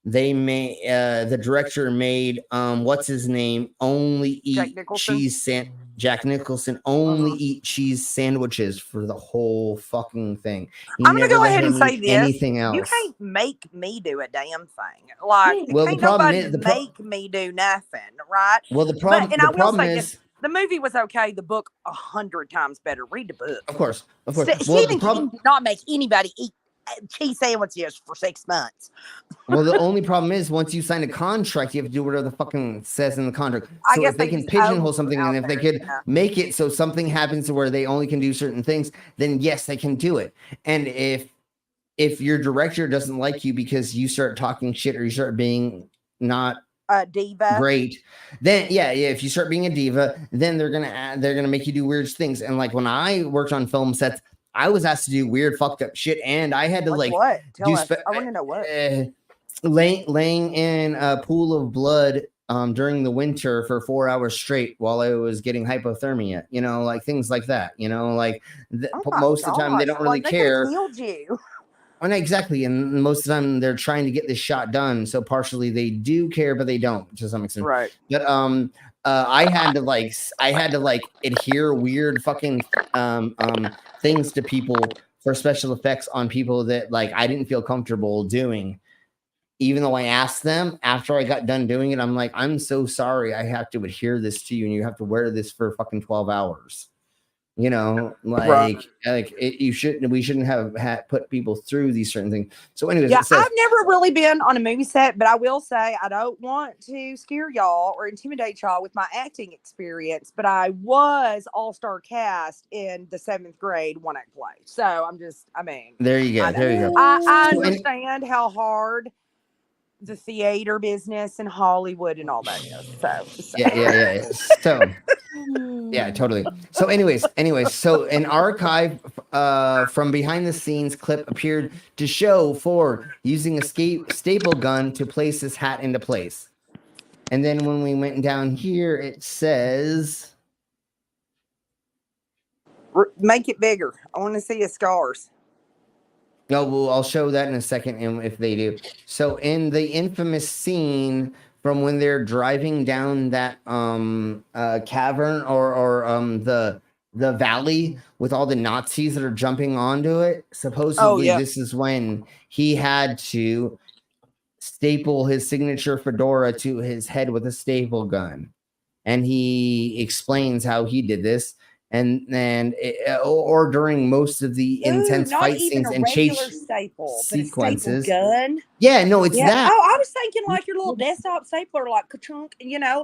they made the director made what's his name only eat Jack Nicholson only eat cheese sandwiches for the whole fucking thing. He I'm gonna never go let ahead and him say eat this: anything you else. can't make me do a damn thing. Like, Well, the can't problem nobody is make me do nothing, right? well the problem I will problem say is this: the movie was okay. The book 100 times better. Read the book. of course. Well, Stephen the problem. King did not make anybody eat cheese sandwiches for 6 months. Well, the only problem is once you sign a contract, you have to do whatever the fucking says in the contract. I So guess if they they can just pigeonhole something, and out if they there, could yeah. make it so something happens to where they only can do certain things, then yes, they can do it. And if your director doesn't like you because you start talking shit or you start being not diva, great, then yeah, if you start being a diva, then they're gonna make you do weird things. And like when I worked on film sets, I was asked to do weird fucked up shit, and I had to like like what? Tell do us. I want to know what. laying in a pool of blood during the winter for 4 hours straight while I was getting hypothermia, like things like that, like most of the time they don't really care. They killed you. Oh, no, exactly. And most of the time they're trying to get this shot done. So partially they do care, but they don't to some extent. Right. But I had to adhere weird fucking things to people for special effects on people that like I didn't feel comfortable doing. Even though I asked them after I got done doing it, I'm like, I'm so sorry. I have to adhere this to you, and you have to wear this for fucking 12 hours. Right. We shouldn't have put people through these certain things. So, anyways, Yeah, it says, I've never really been on a movie set, but I will say I don't want to scare y'all or intimidate y'all with my acting experience. But I was all-star cast in the 7th grade one-act play. So there you go. There you go. I understand how hard the theater business in Hollywood and all that is. So Yeah. So, yeah, totally. So, anyways, so an archive from behind the scenes clip appeared to show Ford using a staple gun to place his hat into place. And then when we went down here, it says, make it bigger. I want to see his scars. No, well, I'll show that in a second if they do. So in the infamous scene from when they're driving down that cavern or the valley with all the Nazis that are jumping onto it, supposedly this is when he had to staple his signature fedora to his head with a staple gun. And he explains how he did this. And or during most of the intense fight scenes and chase sequences. Gun. Yeah, no, it's that. Oh, I was thinking like your little desktop stapler, like ka-chunk,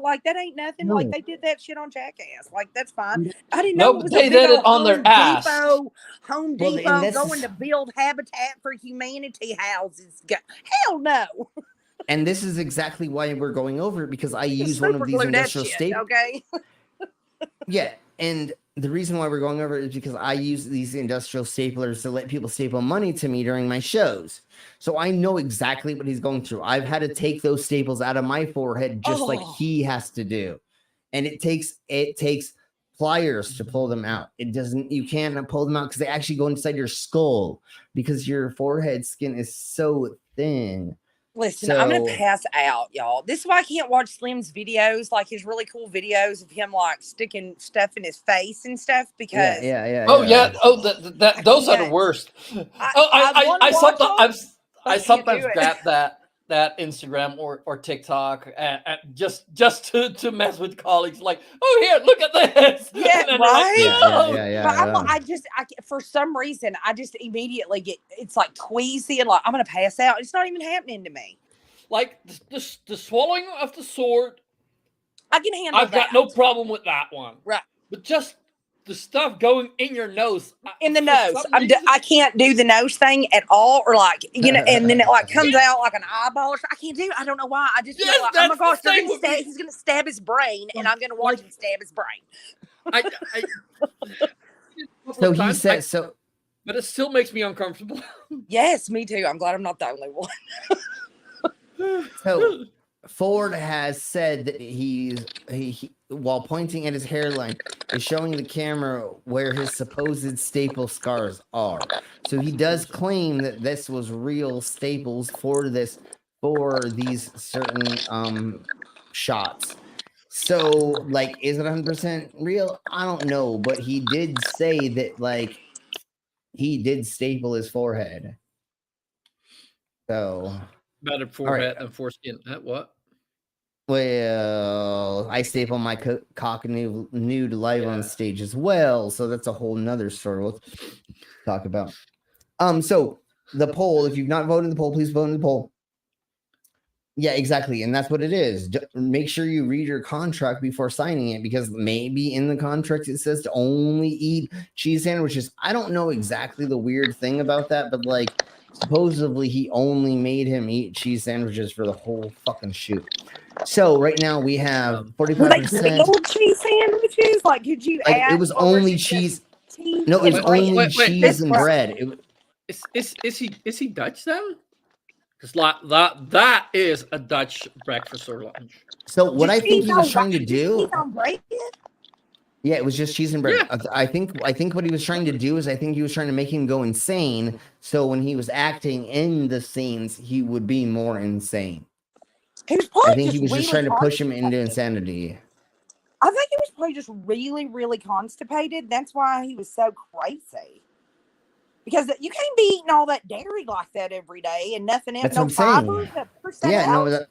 like that ain't nothing. No. Like they did that shit on Jackass. Like that's fine. I didn't No, know it was they a big did it old on their ass. Home Well, Depot and this going is- to build Habitat for Humanity houses. Hell no. And this is exactly why we're going over it, because I use Super one of these glue that industrial shit, staples. okay. Yeah, and the reason why we're going over it is because I use these industrial staplers to let people staple money to me during my shows. So I know exactly what he's going through. I've had to take those staples out of my forehead just like he has to do. And it takes pliers to pull them out. You can't pull them out because they actually go inside your skull because your forehead skin is so thin. Listen, I'm gonna pass out, y'all. This is why I can't watch Slim's videos, like his really cool videos of him like sticking stuff in his face and stuff. Because Those are the worst. I sometimes grab that Instagram or TikTok and just to mess with colleagues. Like, oh here, look at this. Yeah, And then right. they're like, no. But for some reason, I just immediately it's like queasy and like I'm gonna pass out. It's not even happening to me. Like the swallowing of the sword, I can handle. I've got no problem with that one. Right. But just the stuff going in your nose. In the nose. I can't do the nose thing at all, or like, and then it like comes out like an eyeball. I can't do it. I don't know why. I just feel like, oh my gosh, he's going to stab his brain, and I'm going to watch him stab his brain. So he said so. But it still makes me uncomfortable. Yes, me too. I'm glad I'm not the only one. So Ford has said that he while pointing at his hairline is showing the camera where his supposed staple scars are. So he does claim that this was real staples for this for these certain shots. So, like, is it 100% real? I don't know, but he did say that, like, he did staple his forehead. So, Better forehead than foreskin. What? well, I staple my cock nude live on stage as well, so that's a whole nother story we'll talk about. So the poll, if you've not voted in the poll, please vote in the poll. Yeah, exactly, and that's what it is. Make sure you read your contract before signing it, because maybe in the contract it says to only eat cheese sandwiches. I don't know exactly the weird thing about that, but like supposedly he only made him eat cheese sandwiches for the whole fucking shoot. So right now we have 45%. Were they grilled cheese sandwiches? Like, could you Like add? it was only cheese. No, it was only cheese and bread. Is he Dutch then? Because that is a Dutch breakfast or lunch. So what I think he was trying to do. Yeah, it was just cheese and bread. Yeah. I think what he was trying to do is I think he was trying to make him go insane. So when he was acting in the scenes, he would be more insane. I think he was just trying to push him into insanity. I think he was probably just really, really constipated. That's why he was so crazy. Because you can't be eating all that dairy like that every day and nothing else. That's No what I'm fiber. saying. Yeah, no, that's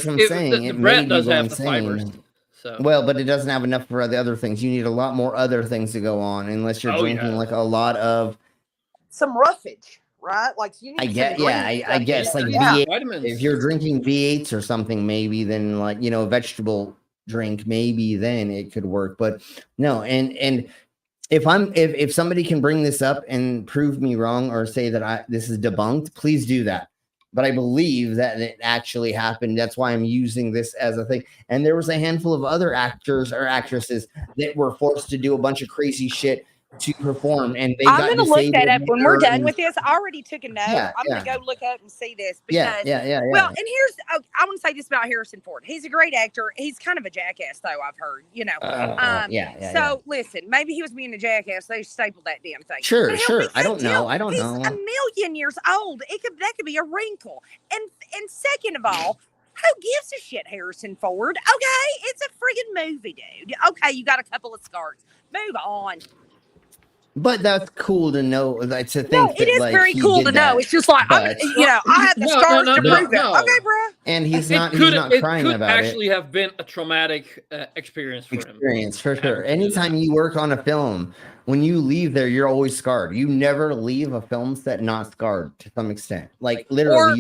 what I'm saying. The It bread made does you go have the fibers. insane. So. Well, but it doesn't have enough for the other things. You need a lot more other things to go on, unless you're drinking like a lot of. Some roughage, right? Like you need I guess like V8. If you're drinking V8s or something, maybe then like vegetable drink, maybe then it could work. But no, and if somebody can bring this up and prove me wrong or say that this is debunked, please do that. But I believe that it actually happened. That's why I'm using this as a thing. And there was a handful of other actors or actresses that were forced to do a bunch of crazy shit to perform, and they got I'm going to look that up when we're done with this. I already took a note. I'm going to go look up and see this because, well, and here's, I want to say this about Harrison Ford. He's a great actor. He's kind of a jackass, though, I've heard, So listen, maybe he was being a jackass. They stapled that damn thing. Sure. I don't know. He's a million years old. That could be a wrinkle. And second of all, who gives a shit, Harrison Ford? Okay, it's a friggin' movie, dude. Okay, you got a couple of scars. Move on. But that's cool to know. Like, to think no, it that, is like, very cool to know. It's just like I have the scars to prove it. Okay, bro. And he's not crying about it. It could actually have been a traumatic experience for him. For sure. Anytime you work on a film, when you leave there, you're always scarred. You never leave a film set not scarred to some extent. Like literally,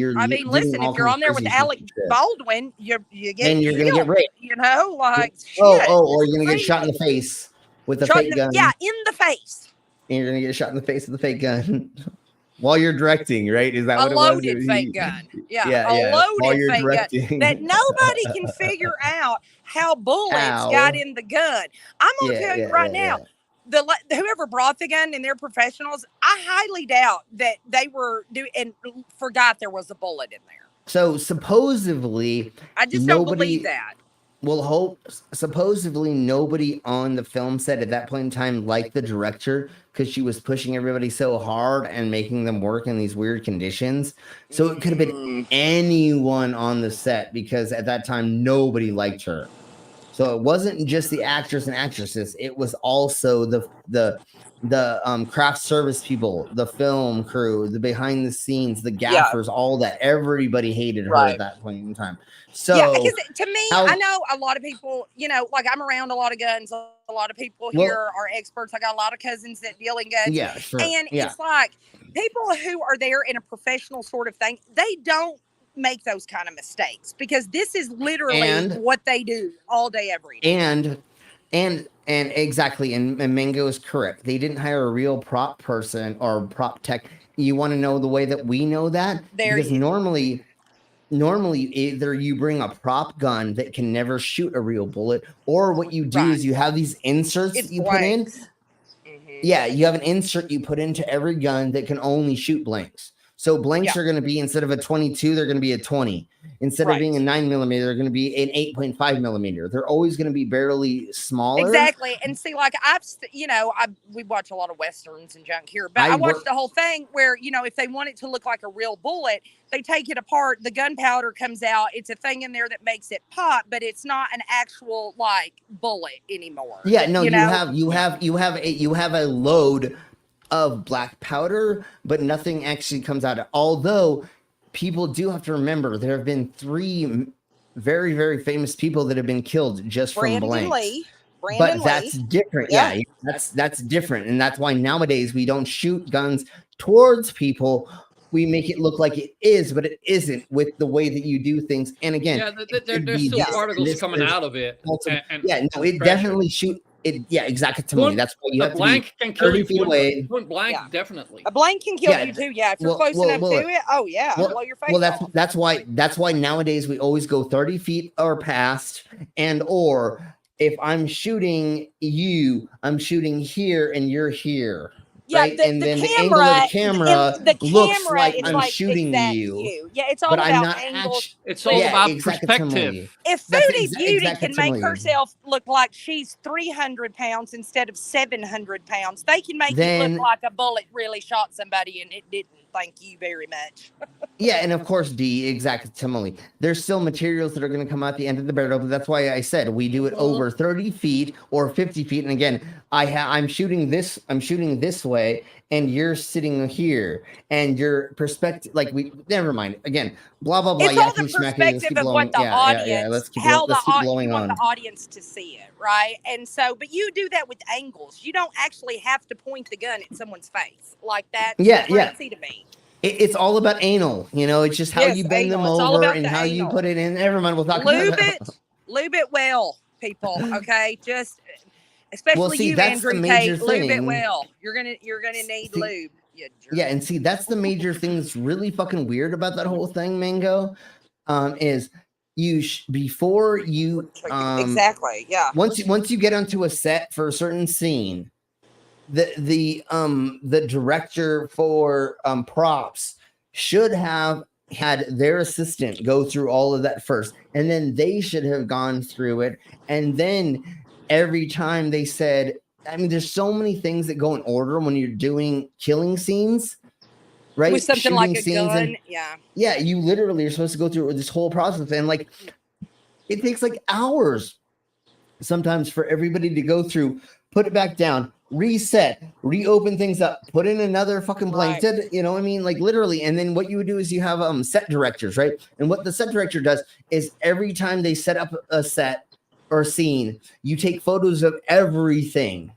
listen, if you're on there with Alec Baldwin, you're gonna get raped. You know, like or you're gonna get shot in the face with a fake gun. Yeah, in the face. And you're gonna get shot in the face with a fake gun while you're directing, right? Is that what it was? A loaded fake gun. Yeah, a loaded fake gun that nobody can figure out how bullets got in the gun. I'm gonna tell you right now. Whoever brought the gun and they're professionals, I highly doubt that they were and forgot there was a bullet in there. So supposedly, I just don't believe that. Well, supposedly nobody on the film set at that point in time liked the director because she was pushing everybody so hard and making them work in these weird conditions. So it could have been anyone on the set because at that time nobody liked her. So it wasn't just the actors and actresses; it was also the craft service people, the film crew, the behind the scenes, the gaffers, all that. Everybody hated her at that point in time. So because to me, I know a lot of people, like I'm around a lot of guns. A lot of people here are experts. I got a lot of cousins that deal in guns. Yeah, sure. And it's like people who are there in a professional sort of thing, they don't make those kind of mistakes because this is literally what they do all day, every day. And exactly, and Mango is correct. They didn't hire a real prop person or prop tech. You want to know the way that we know that? Because normally either you bring a prop gun that can never shoot a real bullet, or what you do is you have these inserts that you put in. Yeah, you have an insert you put into every gun that can only shoot blanks. So blanks are going to be, instead of a 22, they're going to be a 20. Instead of being a 9mm, they're going to be an 8.5mm. They're always going to be barely smaller. Exactly. And see, like we watch a lot of Westerns and junk here, but I watched the whole thing where, if they want it to look like a real bullet, they take it apart. The gunpowder comes out. It's a thing in there that makes it pop, but it's not an actual bullet anymore. Yeah, no, you have a load of black powder, but nothing actually comes out. Although people do have to remember, there have been 3 very, very famous people that have been killed just from blanks. But that's different. Yeah, that's different, and that's why nowadays we don't shoot guns towards people. We make it look like it is, but it isn't, with the way that you do things. And again, there's still particles coming out of it. It definitely shoot. Exactly. That's why you have to be 30 feet away. Point blank, definitely. A blank can kill you too. Yeah, if you're close enough to it. Blow your face off. That's why nowadays we always go 30 feet or past, or if I'm shooting you, I'm shooting here and you're here. Yeah, right? And then the angle of the camera looks like I'm shooting you. Yeah, it's all about angles. It's all about perspective. If Foodie Beauty can make herself look like she's 300 pounds instead of 700 pounds, they can make it look like a bullet really shot somebody and it didn't. Thank you very much. Yeah, and of course, exactly. There's still materials that are going to come out the end of the barrel, but that's why I said we do it over 30 feet or 50 feet. And again, I'm shooting this way, and you're sitting here, and your perspective, never mind. Again, blah blah blah. It's all the perspective of what the audience, let's keep blowing on. The audience to see it, right? And so, but you do that with angles. You don't actually have to point the gun at someone's face like that. Crazy to me. It's all about anal, it's just how you bend them over and how you put it in. Never mind, we'll talk about that. Lube it well, people. Okay, just especially you, Andrew Tate. Lube it well. You're gonna need lube. Yeah, and see, that's the major thing that's really fucking weird about that whole thing, Mango. Is before you exactly, yeah. Once you get onto a set for a certain scene, the director for props should have had their assistant go through all of that first, and then they should have gone through it, and then every time they said, there's so many things that go in order when you're doing killing scenes, right? With something Shooting like a scenes gun, yeah, you literally are supposed to go through this whole process, and it takes hours sometimes for everybody to go through, put it back down, reset, reopen things up, put in another fucking blank, literally. And then what you would do is you have set directors, right? And what the set director does is every time they set up a set or scene, you take photos of everything,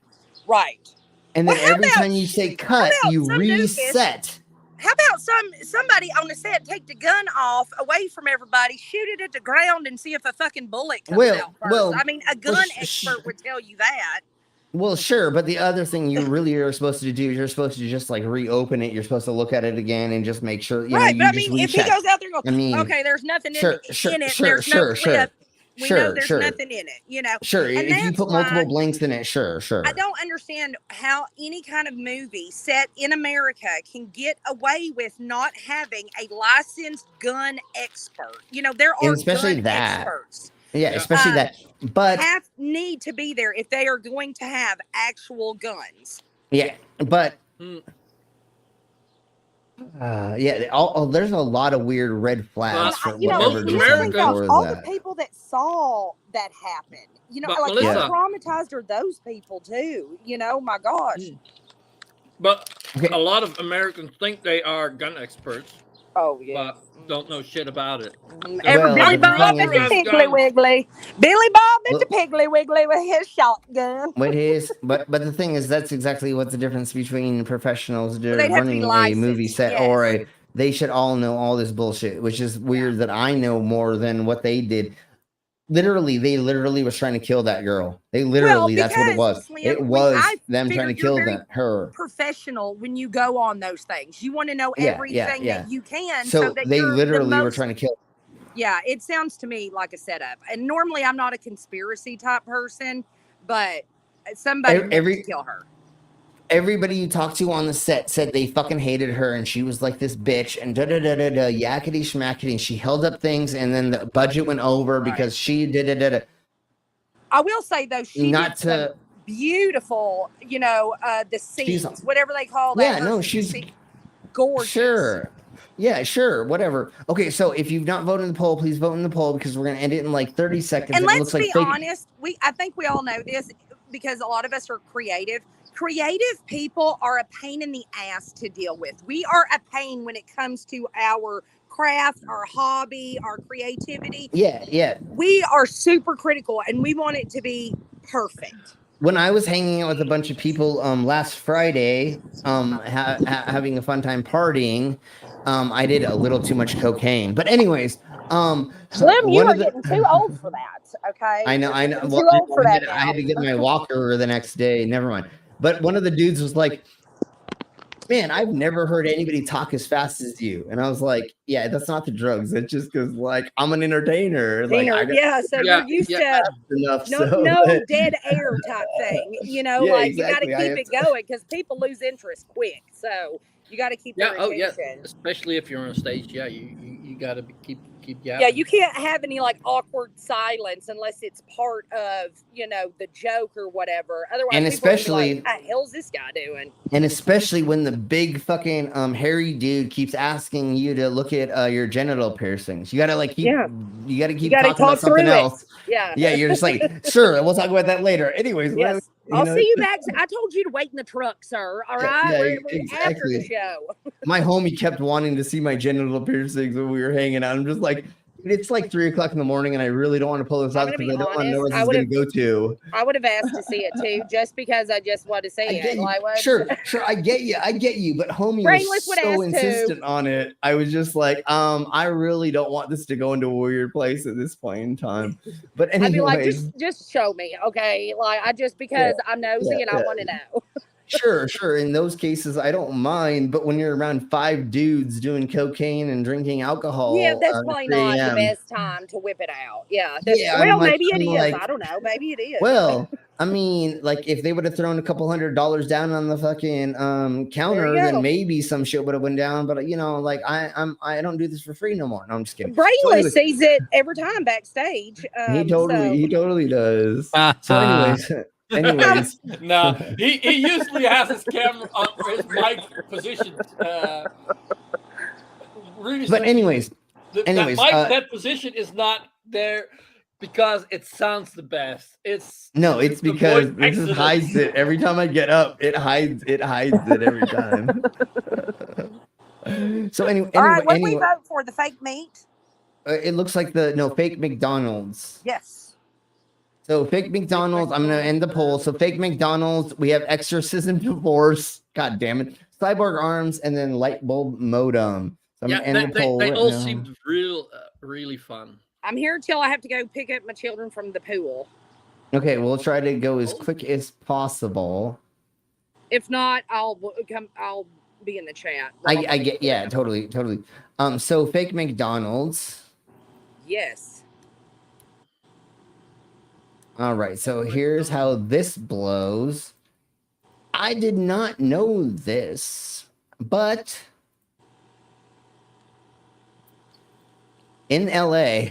right? And then every time you say cut, you reset. How about somebody on the set take the gun off away from everybody, shoot it at the ground, and see if a fucking bullet comes out first? A gun expert would tell you that. Well, sure, but the other thing you really are supposed to do, you're supposed to just reopen it. You're supposed to look at it again and just make sure. Right, but if he goes out there and goes, okay, there's nothing in it. There's no clip. We know there's nothing in it, Sure, and if you put multiple blanks in it, sure. I don't understand how any kind of movie set in America can get away with not having a licensed gun expert. There are gun experts. Yeah, especially that. But need to be there if they are going to have actual guns. Yeah, but there's a lot of weird red flags for whatever. All the people that saw that happen, how traumatized are those people too? My gosh. But a lot of Americans think they are gun experts. Oh yeah. But don't know shit about it. Billy Bob and the Piggly Wiggly. Billy Bob and the Piggly Wiggly with his shotgun. But the thing is, that's exactly what's the difference between professionals running a movie set or they should all know all this bullshit, which is weird that I know more than what they did. They literally was trying to kill that girl. That's what it was. It was them trying to kill her. Professional when you go on those things. You want to know everything that you can. So that they literally were trying to kill her. Yeah, it sounds to me like a setup. And normally I'm not a conspiracy type person, but somebody to kill her. everybody you talked to on the set said they fucking hated her, and she was like this bitch, and da-da-da-da-da, yakety schmackety, and she held up things, and then the budget went over because she da-da-da-da. I will say though, she Not did some to... beautiful, the scenes, whatever they call that. Yeah, no, her she's gorgeous. Sure. Yeah, sure, whatever. Okay, so if you've not voted in the poll, please vote in the poll because we're gonna end it in like 30 seconds. And It let's looks like be fake- honest, I think we all know this because a lot of us are creative. Creative people are a pain in the ass to deal with. We are a pain when it comes to our craft, our hobby, our creativity. Yeah. We are super critical and we want it to be perfect. When I was hanging out with a bunch of people last Friday, having a fun time partying, I did a little too much cocaine. But anyways, Slim, you are getting too old for that. Okay. I know. You're Well, too old for that I had to get my walker the next day. Never mind. But one of the dudes was like, "Man, I've never heard anybody talk as fast as you." And I was like, "Yeah, that's not the drugs. It's just because like I'm an entertainer. Like, So you're used to enough, no dead air type thing. You exactly. you got to keep it going because people lose interest quick. So you got to keep their attention. Especially if you're on stage. Yeah, you got to keep yapping. Yeah, you can't have any like awkward silence unless it's part of the joke or whatever. Otherwise, and people especially, will be like, "What the hell's this guy doing?" And especially when the big fucking hairy dude keeps asking you to look at your genital piercings, you gotta keep talking about something else. Yeah, you're just like, sure, we'll talk about that later. Anyways, yes. I'll see you back. I told you to wait in the truck, sir. All right, we're after the show. My homie kept wanting to see my genital piercings when we were hanging out. I'm just like, it's like 3:00 in the morning, and I really don't want to pull this out because I don't want to know where this is going to go to. I would have asked to see it too, just because I just want to see it. Sure, I get you, but homie was so insistent on it. I was just like, I really don't want this to go into a weird place at this point in time. But anyway, I'd be like, just show me, okay? Because I'm nosy and I want to know. Sure. In those cases, I don't mind. But when you're around 5 dudes doing cocaine and drinking alcohol, that's probably not the best time to whip it out. Maybe it is. I don't know. Maybe it is. Well, I mean, like if they would have thrown a couple $100 down on the fucking counter, then maybe some shit would have went down. But I don't do this for free no more. No, I'm just kidding. Brainless sees it every time backstage. He totally does. So anyways, no, he usually has his camera on his mic positioned. Really, but anyways, that position is not there because it sounds the best. It's because it just hides it every time I get up. It hides it every time. So anyway, all right, what do we vote for? The fake meat? It looks like fake McDonald's. Yes. So fake McDonald's, I'm going to end the poll. So fake McDonald's, we have Exorcism Divorce, god damn it, Cyborg Arms, and then Lightbulb Modem. So I'm going to end the poll. They all seemed really fun. I'm here until I have to go pick up my children from the pool. Okay, we'll try to go as quick as possible. If not, I'll be in the chat. I get, totally. So fake McDonald's. Yes. All right, so here's how this blows. I did not know this, but in LA,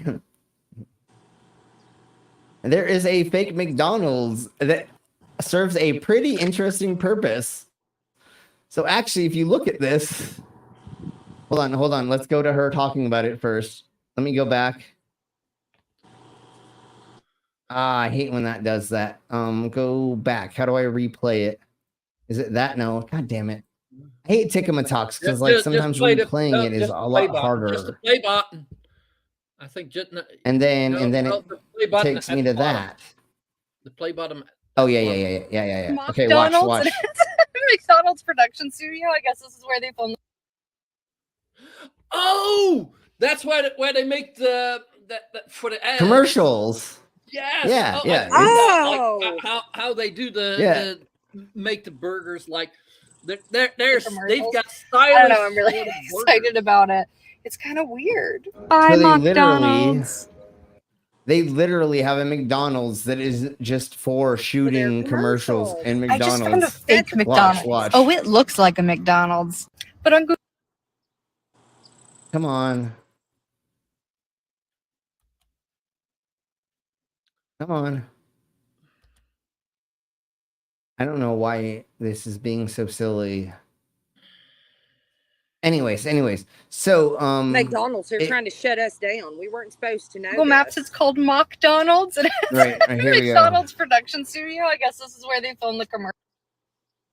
there is a fake McDonald's that serves a pretty interesting purpose. So actually, if you look at this, hold on. Let's go to her talking about it first. Let me go back. I hate when that does that. Go back. How do I replay it? Is it that? No. God damn it. I hate Tikamatalks because sometimes replaying it is a lot harder. Just the play button. I think and then it takes me to that. The play button. Oh yeah. Okay, McDonald's watch. McDonald's production studio. I guess this is where they film. Oh, that's where they make the for the ads. Commercials. Yes. Yeah. Like how they do the make the burgers like they've got stylish. I don't know. I'm really excited about it. It's kind of weird. Bye, McDonald's. They literally have a McDonald's that is just for shooting commercials in I just found a McDonald's. fake McDonald's. Watch. Oh, it looks like a McDonald's. But on Google. Come on. Come on. I don't know why this is being so silly. Anyways. So McDonald's, they're trying to shut us down. We weren't supposed to know. Google Maps, it's called McDonald's. And it's Right, here we go. McDonald's production studio. I guess this is where they film the commercial.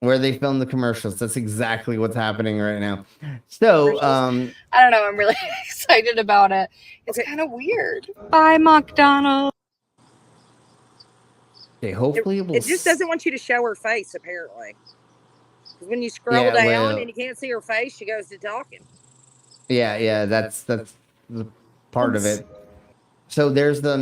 Where they film the commercials. That's exactly what's happening right now. So I don't know. I'm really excited about it. It's kind of weird. Bye, McDonald's. okay, hopefully It just doesn't want you to show her face, apparently. Because when you scroll Yeah, down well- and you can't see her face, she goes to talking. Yeah, that's the part of it. So there's the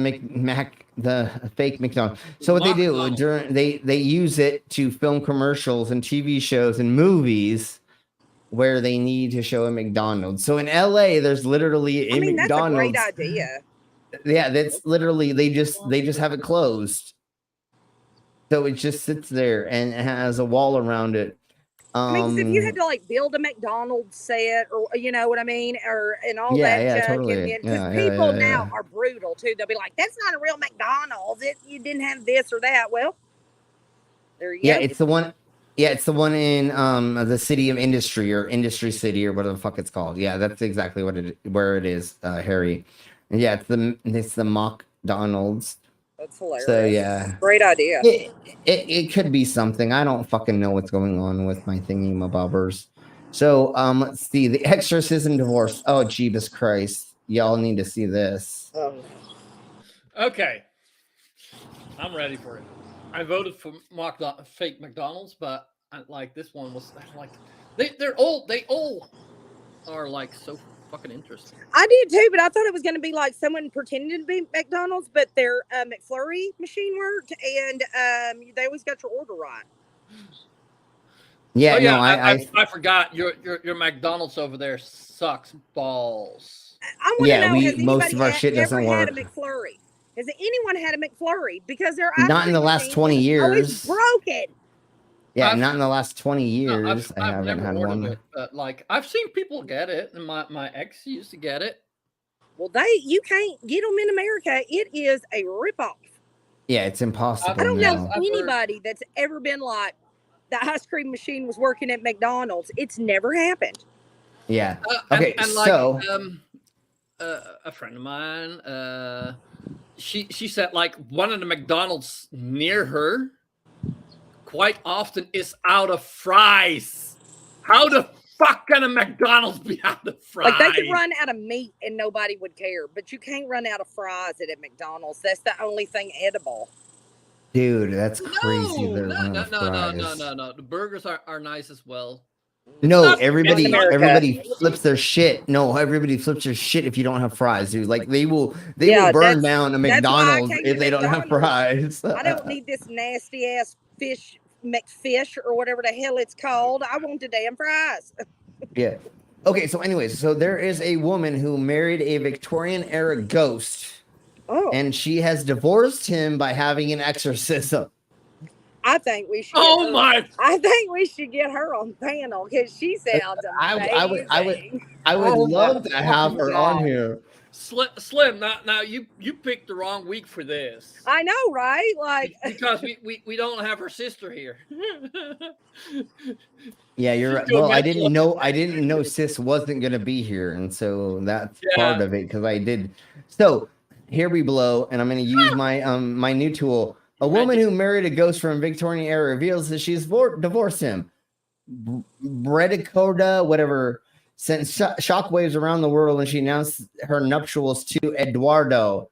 the fake McDonald's. So what they do during they use it to film commercials and TV shows and movies where they need to show a McDonald's. So in LA, there's literally a McDonald's. That's a great idea. Yeah, that's literally they just have it closed. So it just sits there and it has a wall around it. I mean, 'cause if you had to like build a McDonald's set, or you know what I mean, and all that junk, totally. because people now are brutal too. They'll be like, "That's not a real McDonald's. You didn't have this or that." Well, there you go. It's the one. Yeah, it's the one in the city of industry or industry city or whatever the fuck it's called. Yeah, that's exactly where it is, Harry. And yeah, it's the McDonald's. That's hilarious. So yeah, great idea. It could be something. I don't fucking know what's going on with my thingy bobbers. So let's see, the Exorcism divorce. Oh Jeebus Christ, y'all need to see this. Okay, I'm ready for it. I voted for fake McDonald's, but like this one was like they're old. They all are like so fucking interesting. I did too, but I thought it was going to be like someone pretending to be McDonald's, but their McFlurry machine worked, and they always got your order right. Yeah, oh, yeah, no, I forgot your McDonald's over there sucks balls. I want to know, most of our shit doesn't work. had a McFlurry? Has anyone had a McFlurry? Because they're not in the last 20 years. Broken. Yeah, not in the last 20 years. I haven't never had ordered one. it, but like I've seen people get it, and my ex used to get it. Well, you can't get them in America. It is a ripoff. Yeah, it's impossible. I don't now. know anybody that's ever been like the ice cream machine was working at McDonald's. It's never happened. Yeah. Okay. And so a friend of mine, she said like one of the McDonald's near her quite often is out of fries. How the fuck can a McDonald's be out of fries? Like they could run out of meat and nobody would care, but you can't run out of fries at a McDonald's. That's the only thing edible. dude, that's crazy. No, No. The burgers are nice as well. No, everybody flips their shit. No, everybody flips their shit if you don't have fries, dude. Like they will burn down a McDonald's if they don't have fries. I don't need this nasty ass McFish or whatever the hell it's called. I want the damn fries. Yeah. Okay, so anyways, so there is a woman who married a Victorian era ghost. Oh. And she has divorced him by having an exorcism. I think we should. I think we should get her on panel because she sounds amazing. I would love to have her on here. Slim, now you picked the wrong week for this. I know, right? Like because we don't have her sister here. Yeah, you're right. Well, I didn't know Sis wasn't gonna be here, and so that's part of it because I did. So here we blow, and I'm gonna use my my new tool. A woman who married a ghost from Victorian era reveals that she's divorced him. Bredicoda, whatever, sent shockwaves around the world when she announced her nuptials to Eduardo.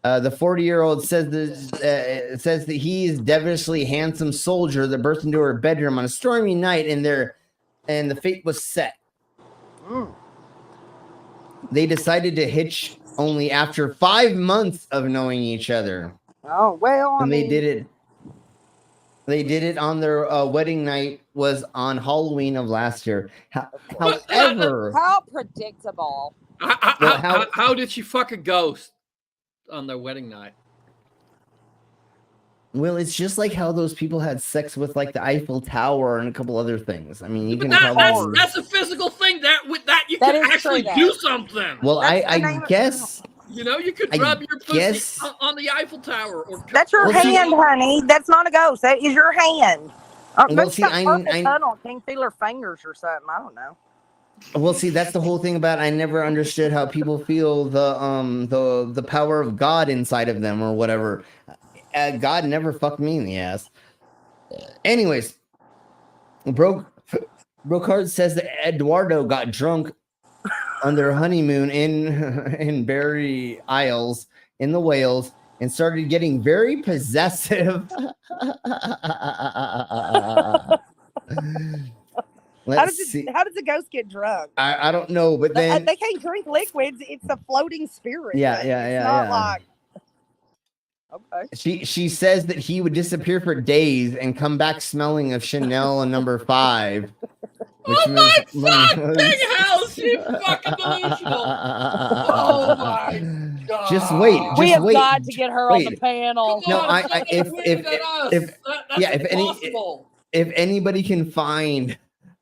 The 40-year-old says that he's devilishly handsome soldier that burst into her bedroom on a stormy night, and the fate was set. They decided to hitch only after 5 months of knowing each other. Oh well, and they did it. They did it on their wedding night was on Halloween of last year. However, how predictable. How did she fuck a ghost? on their wedding night. Well, it's just like how those people had sex with like the Eiffel Tower and a couple other things. I mean, you But can probably. that's a physical thing. That with that you That can is actually true, do though. something. Well, That's the I name of- guess. You know, you could I rub your pussy guess- on the Eiffel Tower. Or That's your Well, see- hand, honey. That's not a ghost. That is your hand. Well, Maybe see, got I- carpal I- tunnel. Can't feel her fingers or something. I don't know. Well, see, that's the whole thing about. I never understood how people feel the power of God inside of them or whatever. God never fucked me in the ass. Anyways, Brocard says that Eduardo got drunk on their honeymoon in Barry Isles in the Wales and started getting very possessive. How does the ghost get drunk? I don't know, but then They can't drink liquids. It's a floating spirit. Yeah, It's yeah, not yeah. like okay. she says that he would disappear for days and come back smelling of Chanel and number 5. Which Oh my fuck, big house, you fucking delusional. Oh my god. Just wait. Just We have wait. got to get her on the Wait. panel. No, Come on, fucking if quicker than us. if That's yeah, impossible. if anybody can find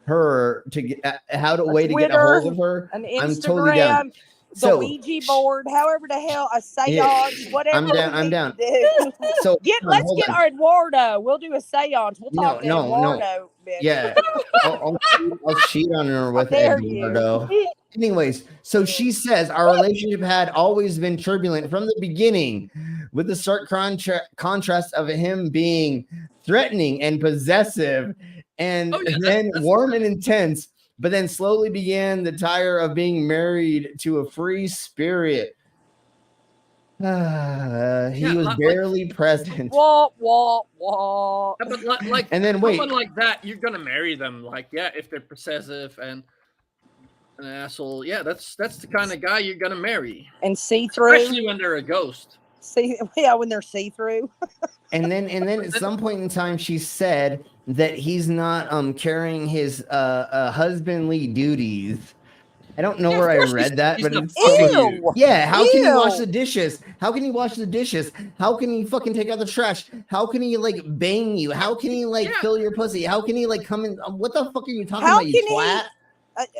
her to get how to way to get a Twitter, hold of her, an I'm totally down. Instagram, the So Ouija board, however the hell, a seance, Yeah, whatever. I'm down. we I'm need down. to do. So Let's hold get on. our Eduardo. We'll do a seance. We'll No, talk to no, no. Eduardo. bitch. Yeah, I'll cheat on her with dare you. Eduardo. Anyways, so she says our relationship had always been turbulent from the beginning, with the stark contrast of him being threatening and possessive, and then warm and intense, but then slowly began the tire of being married to a free spirit. He was barely present. Wah, wah, wah. Yeah, but like, And then wait. someone like that, you're gonna marry them. Like, yeah, if they're possessive and an asshole, yeah, that's the kind of guy you're gonna marry. And see through. Especially when they're a ghost. See, yeah, when they're see through. And then at some point in time, she said that he's not carrying his husbandly duties. I don't know where I read that, but it's Ew. yeah. How can he wash Ew. the dishes? How can he wash the dishes? How can he fucking take out the trash? How can he like bang you? How can he like fill your pussy? How can he like come in? What the fuck are you talking How about, you can he- twat?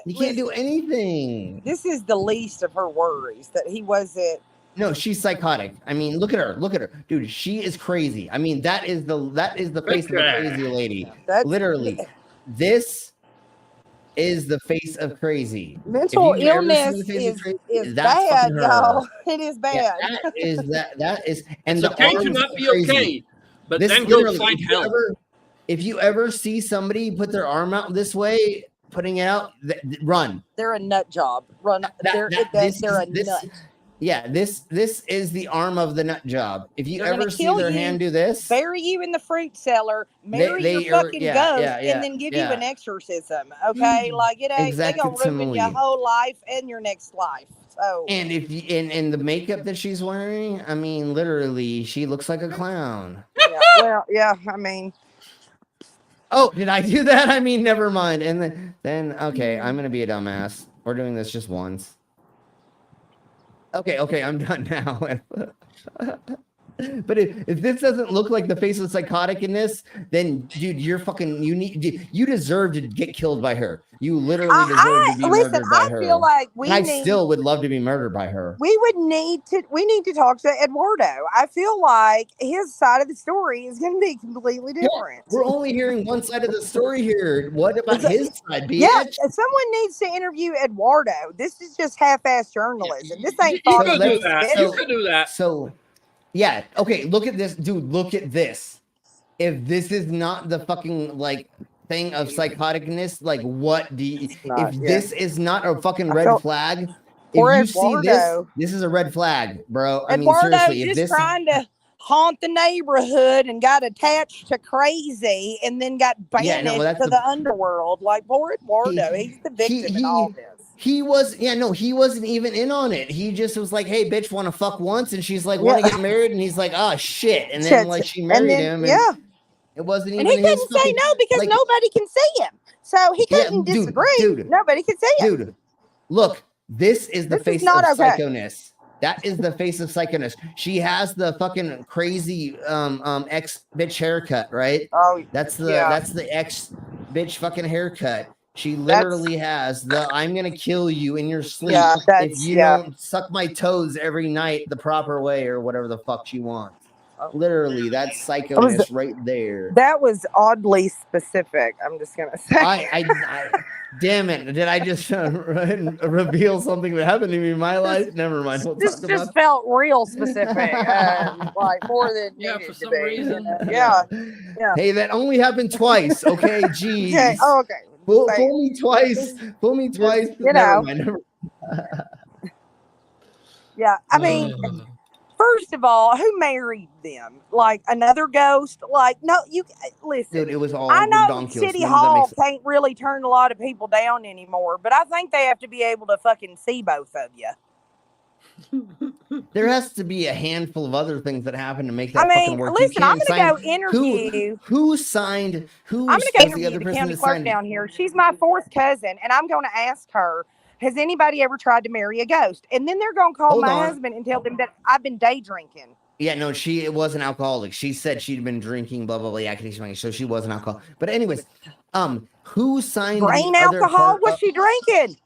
You can't do anything. This is the least of her worries that he wasn't. No, she's psychotic. I mean, look at her. Look at her. Dude, she is crazy. I mean, that is the face of a crazy lady. Literally. This is the face of crazy. Mental If you've ever seen illness the face of is crazy, that's bad, fucking her. y'all. It is bad. Yeah, that is and It's the okay to arms not are be crazy. okay, but This then go literally, find help. If you ever see somebody put their arm out this way, putting it out, run. They're a nut job. Run. They're a nut. Yeah, this is the arm of the nut job. If you They're gonna ever see kill their you, hand do this, bury you in the fruit cellar, marry they your are- fucking yeah, ghost, yeah, yeah, and then give yeah. you an exorcism. Okay, like it ain't. They gonna ruin your Exactly. whole life and your next life. So and if you and the makeup that she's wearing, I mean, literally, she looks like a clown. yeah, well, yeah. I mean, Oh, did I do that? I mean, never mind. And then okay, I'm gonna be a dumbass. We're doing this just once. Okay, I'm done now. But if this doesn't look like the face of psychotic in this, then dude, you're fucking you deserve to get killed by her. You literally deserve to be murdered by her. I feel like And I still would love to be murdered by her. we need to talk to Eduardo. I feel like his side of the story is going to be completely different. We're only hearing one side of the story here. What about his side, bitch? Yeah, someone needs to interview Eduardo. This is just half-ass journalism. This ain't You Fox could do News, that. bitch. You could do that. So, yeah, okay, look at this, dude. Look at this. If this is not the fucking like thing of psychoticness, like what do you, not, if yeah. this is not a fucking red felt- flag, Or if you see this, Eduardo. this is a red flag, bro. I mean, Eduardo seriously, if just this trying to haunt the neighborhood and got attached to crazy and then got banished Yeah, no, that's to the- the underworld. Like poor Eduardo, he's the victim in all this. he wasn't even in on it. He just was like, "Hey, bitch, want to fuck once?" And she's like, "Want to Yeah. get married?" And he's like, "Oh shit!" And then like she married him. And yeah. it wasn't And even. he couldn't his say fucking- no because like, nobody can see him. So he Yeah, couldn't dude, disagree. dude. Nobody can see him. Dude, look, this is the This is face not of okay. psychoness. That is the face of psychoness. She has the fucking crazy ex bitch haircut, right? Oh, that's yeah. the ex bitch fucking haircut. She literally has the I'm gonna kill you in your sleep Yeah, if that's you don't suck my toes every night the proper way or whatever the fuck she wants. Literally, that's psychoness right there. That was oddly specific. I'm just gonna say. I damn it! Did I just reveal something that happened to me in my life? Never mind. We'll This talk just about. felt real specific, like more than needed for to some be. reason. Yeah. Hey, that only happened twice. Okay, geez. Okay. Oh, okay. Fool me twice. Fool me twice. Never mind. Yeah. I mean, first of all, who married them? Like another ghost? Like, no, you listen. Dude, it was all I know redonkulous. City None of that Hall makes sense. can't really turn a lot of people down anymore, but I think they have to be able to fucking see both of you. There has to be a handful of other things that happen to make that I mean, fucking work. listen, You I'm can't gonna go sign- interview. Who signed? Who I'm was gonna go the interview other the person county that clerk signed? down here. She's my fourth cousin, and I'm gonna ask her, has anybody ever tried to marry a ghost? And then they're gonna call Hold my on. husband and tell them that I've been day drinking. Yeah, no, it was an alcoholic. She said she'd been drinking, blah blah blah. Yeah, so she was an alcoholic. But anyways, who signed Grain the other alcohol? part What's she drinking?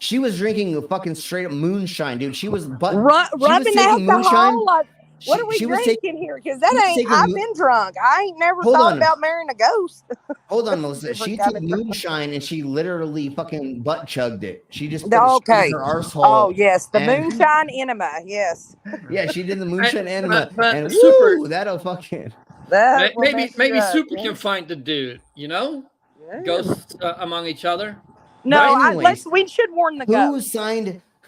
She was drinking a fucking straight up moonshine, dude. She was Rubbing alcohol? Like, what are we drinking here? Because that ain't. I've been drunk. I ain't never Hold thought on. about marrying a ghost. Hold on, Melissa. Different She kind took of drunk. moonshine and she literally fucking butt chugged it. She just put it straight Okay. in her arsehole. Oh yes, the and- moonshine enema. Yes. Yeah, she did the moonshine enema, but and Super- woo, that'll fucking. That will Maybe mess you up, Super yeah. can find the dude. You know, Yeah. ghosts among each other. No, But anyways, we should warn the ghost.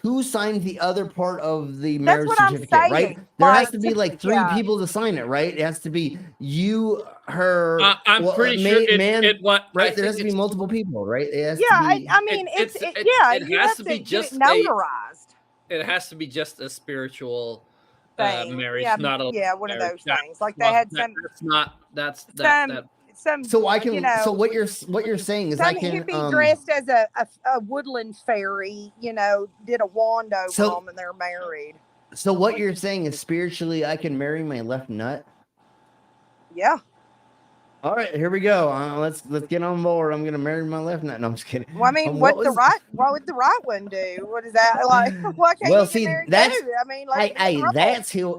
Who signed the other part of the That's marriage what I'm certificate, right? saying. There Like, has to be like three yeah. people to sign it, right? It has to be you, her, I'm pretty sure man, what right? I There think has to be it's- multiple people, right? It has Yeah, to be, I mean, It you has have to be get just it notarized. It has to be just a spiritual Thing. marriage, Yeah, not a yeah, one of marriage. those things. Like they had some. That's not. That's some, that. some. so I can. You know, so what you're saying is some I can. hippie dressed as a woodland fairy. You know, did a wand over them, and they're married. So what you're saying is spiritually I can marry my left nut. Yeah. All right, here we go. Let's get on board. I'm gonna marry my left nut. No, I'm just kidding. Well, I mean, what would the right one do? What is that like? Why can't Well, you see, get married that's too? I mean, like, hey,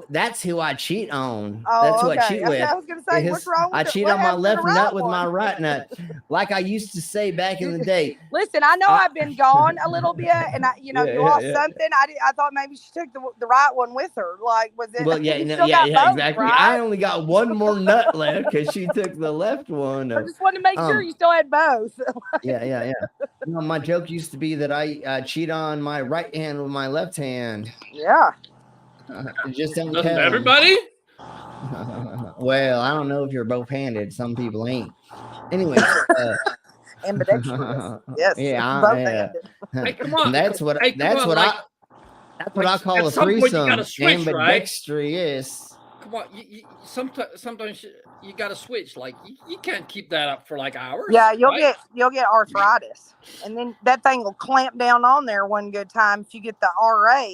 that's who I cheat on. Oh, That's who okay. I cheat with. I was gonna say, is what's wrong with I the- cheat what on my happened to the left right nut with one? my right nut, like I used to say back in the day. Listen, I know I've been gone a little bit, and you lost something. I thought maybe she took the right one with her. Like, was it? Well, yeah, you no, still yeah, got both, exactly. right? I only got one more nut left because she took the left one. I just wanted to make sure you still had both. Yeah. No, my joke used to be that I cheat on my right hand with my left hand. Yeah. It just don't Doesn't count. everybody? Well, I don't know if you're both-handed. Some people ain't. Anyways, ambidextrous. Yes. yeah, both-handed. Hey, come on. That's what Hey, come that's on, what like- that's what I like, call at a some point you threesome. gotta switch, right? Ambidextrous. Come on, sometimes you got to switch. Like you can't keep that up for like hours. Yeah, you'll right? get arthritis, and then that thing will clamp down on there one good time if you get the RA,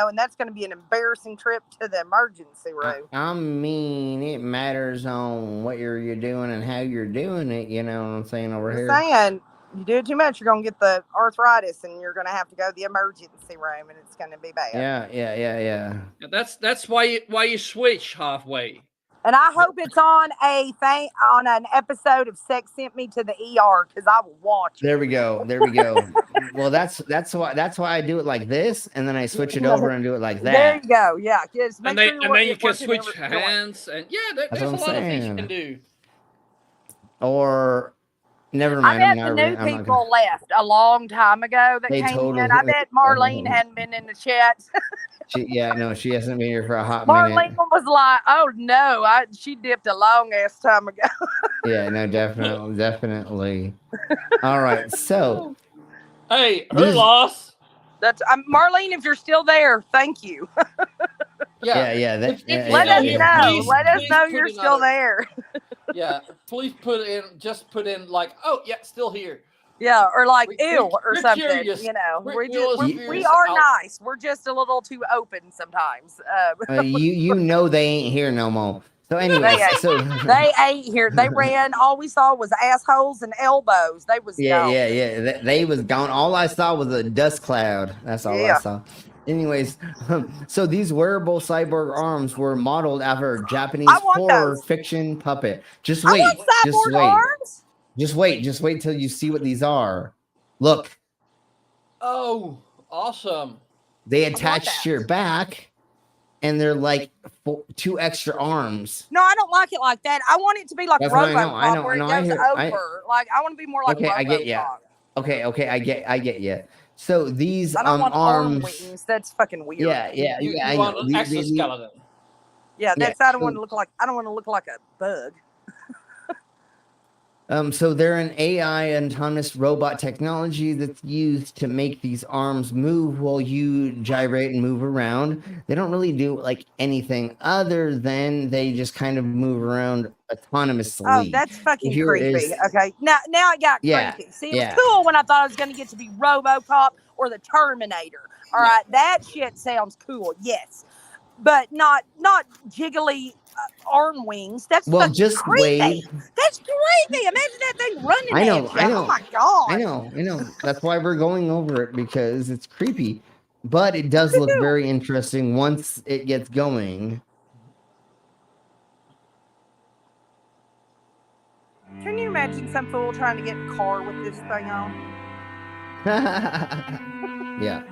and that's going to be an embarrassing trip to the emergency room. I mean, it matters on what you're doing and how you're doing it. You know what I'm saying over here. Saying you do it too much, you're going to get the arthritis, and you're going to have to go to the emergency room, and it's going to be bad. Yeah. That's why you switch halfway. And I hope it's on on an episode of Sex Sent Me to the ER, because I will watch it. There we go. Well, that's why I do it like this, and then I switch it over and do it like that. There you go. Yeah, just And make sure then you can working switch every joint. hands, and That's there's a what lot I'm of things you saying. can do. Or never I mind. bet the new people left a long time ago that They came totally- in. I bet Marlene hadn't been in the chat. She hasn't been here for a hot minute. Marlene was like, "Oh no, she dipped a long ass time ago." Yeah, no, definitely. All right, so Hey, her loss. That's Marlene. If you're still there, thank you. yeah. Let us know. Please Let us know put you're it still out. there. Yeah, please put in like, oh yeah, still here. Yeah, or like ew or we're something. curious. You know, We're we are nice. We're just a little too open sometimes. You know they ain't here no more. So anyways, They ain't here. They ran. All we saw was assholes and elbows. They was gone. yeah. They was gone. All I saw was a dust cloud. That's all I Yeah. saw. Anyways, so these wearable cyborg arms were modeled after a Japanese I want horror those. fiction puppet. Just I wait. want Just cyborg wait. arms. Just wait till you see what these are. Look, Oh, awesome. they attach to your back, and they're like 2 extra arms. No, I don't like it like that. I want it to be like That's what I know, RoboCop, where it no, goes I over. Like I want to be more like Okay, I get ya. RoboCop. Okay, I get you. So these I don't want arm arms. wings. That's fucking weird. Yeah. You I want know. an exoskeleton. Yeah, that's. Yeah, I don't want to look like. I don't want to look like a bug. So they're an AI autonomous robot technology that's used to make these arms move while you gyrate and move around. They don't really do like anything other than they just kind of move around autonomously. Oh, that's fucking Here creepy. is- Okay, now it got Yeah, creepy. See, it yeah. was cool when I thought I was going to get to be RoboCop or the Terminator. All right, that shit sounds cool. Yes, but not jiggly arm wings. That's Well, fucking just creepy. wait. That's creepy. Imagine that thing running I know, at you. I know. Oh my god. I know. That's why we're going over it, because it's creepy. But it does look very interesting once it gets going. Can you imagine some fool trying to get in a car with this thing on? Yeah.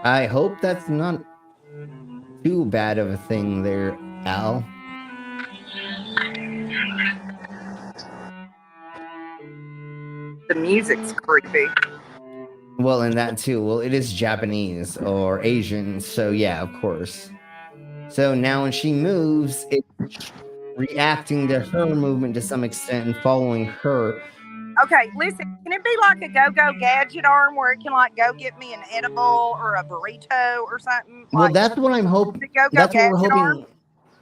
I hope that's not too bad of a thing there, Al. The music's creepy. Well, and that too. Well, it is Japanese or Asian, so yeah, of course. So now when she moves, it's reacting to her movement to some extent and following her. Okay, listen, can it be like a go-go gadget arm where it can like go get me an edible or a burrito or something? Well, Like, that's what I'm hoping. the go-go That's what we're gadget hoping. arm?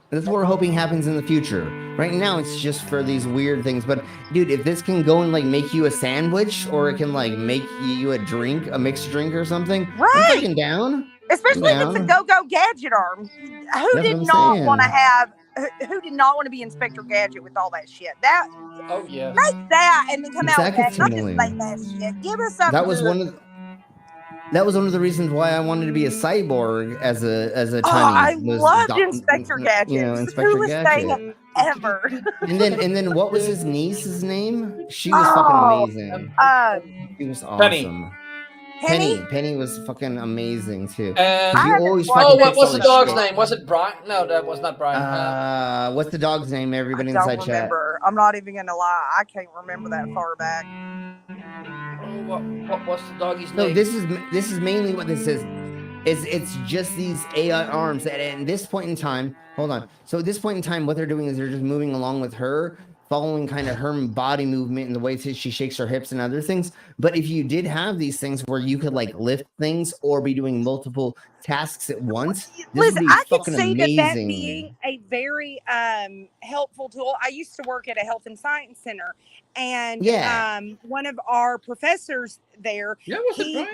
That's what we're hoping happens in the future. Right now, it's just for these weird things. But dude, if this can go and like make you a sandwich, or it can like make you a drink, a mixed drink or something, Right. I'm fucking down. Especially if it's a down. go-go gadget arm. Who That's did what I'm not saying. want to have? Who did not want to be Inspector Gadget with all that shit? That Oh yeah. make that and then come out with that. Not just Exactly. make that shit. Give us something. That was good. one of the reasons why I wanted to be a cyborg as a Oh, tiny. I was loved Inspector Gadget. You know, Inspector Coolest Gadget. thing ever. And then what was his niece's name? She was Oh, fucking amazing. She was Penny. awesome. Penny? Penny was fucking amazing too. And 'Cause you always oh, fucking what pick was the some dog's shit. name? Was it Brian? No, that was not Brian. What's the dog's name? Everybody I don't inside chat. remember. I'm not even gonna lie. I can't remember that far back. What was the doggy's No, name? this is mainly what this is. It's just these AI arms that at this point in time, hold on. So at this point in time, what they're doing is they're just moving along with her, following kind of her body movement and the way that she shakes her hips and other things. But if you did have these things where you could like lift things or be doing multiple tasks at once, this Listen, would be I could fucking see amazing. that being a very helpful tool. I used to work at a health and science center, and Yeah. one of our professors there,